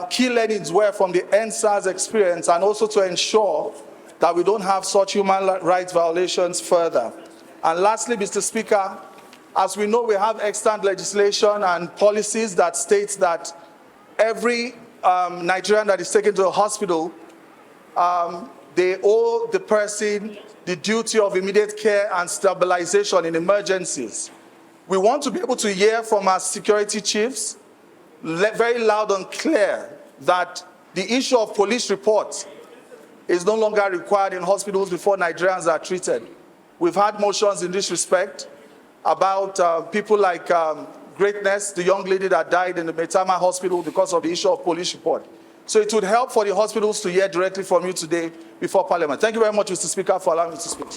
key learnings were from the NSAS experience, and also to ensure that we don't have such human rights violations further. And lastly, Mr. Speaker, as we know, we have extant legislation and policies that states that every Nigerian that is taken to a hospital, they owe the person the duty of immediate care and stabilization in emergencies. We want to be able to hear from our security chiefs very loud and clear that the issue of police reports is no longer required in hospitals before Nigerians are treated. We've had motions in this respect about people like Greatness, the young lady that died in the Metama hospital because of the issue of police report. So it would help for the hospitals to hear directly from you today before Parliament. Thank you very much, Mr. Speaker, for allowing me to speak.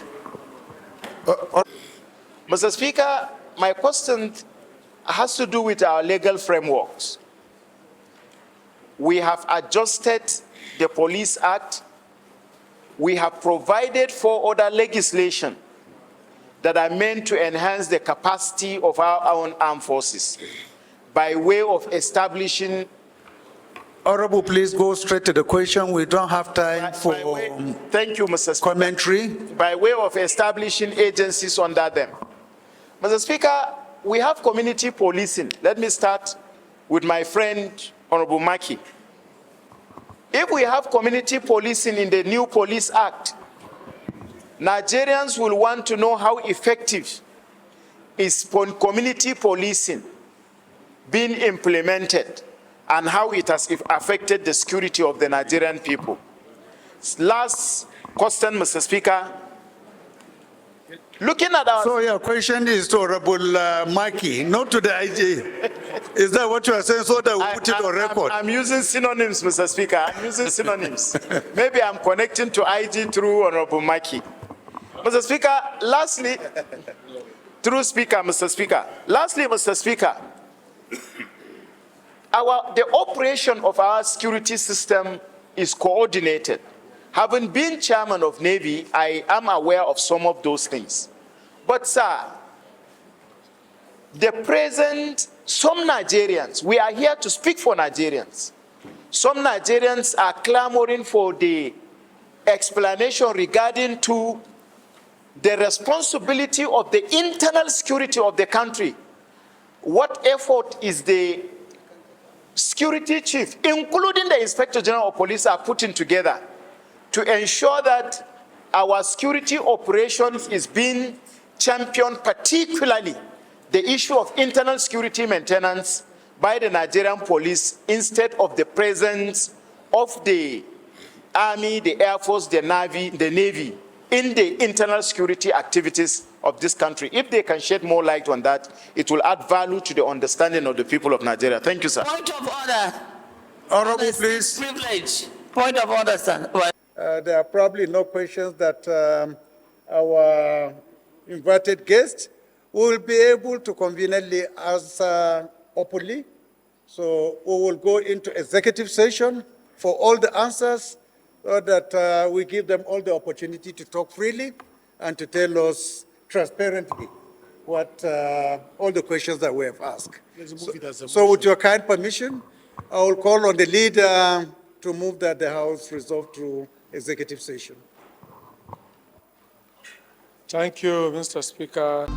Mr. Speaker, my question has to do with our legal frameworks. We have adjusted the Police Act. We have provided for other legislation that are meant to enhance the capacity of our own armed forces by way of establishing. Honorable, please go straight to the question. We don't have time for thank you, Mr. Speaker. Commentary. By way of establishing agencies under them. Mr. Speaker, we have community policing. Let me start with my friend, Honorable Maki. If we have community policing in the new Police Act, Nigerians will want to know how effective is community policing being implemented and how it has affected the security of the Nigerian people. Last question, Mr. Speaker. Looking at our... So your question is to Honorable Maki, not to the IG. Is that what you are saying, so that we put it on record? I'm using synonyms, Mr. Speaker. I'm using synonyms. Maybe I'm connecting to IG through Honorable Maki. Mr. Speaker, lastly, through Speaker, Mr. Speaker. Lastly, Mr. Speaker, the operation of our security system is coordinated. Having been chairman of Navy, I am aware of some of those things. But, sir, the present, some Nigerians, we are here to speak for Nigerians. Some Nigerians are clamoring for the explanation regarding to the responsibility of the internal security of the country. What effort is the security chief, including the Inspector General of Police, are putting together to ensure that our security operations is being championed, particularly the issue of internal security maintenance by the Nigerian police instead of the presence of the Army, the Air Force, the Navy in the internal security activities of this country. If they can shed more light on that, it will add value to the understanding of the people of Nigeria. Thank you, sir. Point of order. Honorable, please. Privilege. Point of order, sir. There are probably no questions that our invited guest will be able to conveniently answer openly. So we will go into executive session for all the answers, so that we give them all the opportunity to talk freely and to tell us transparently what all the questions that we have asked. So with your kind permission, I will call on the leader to move that the House resolve to executive session. Thank you, Mr. Speaker.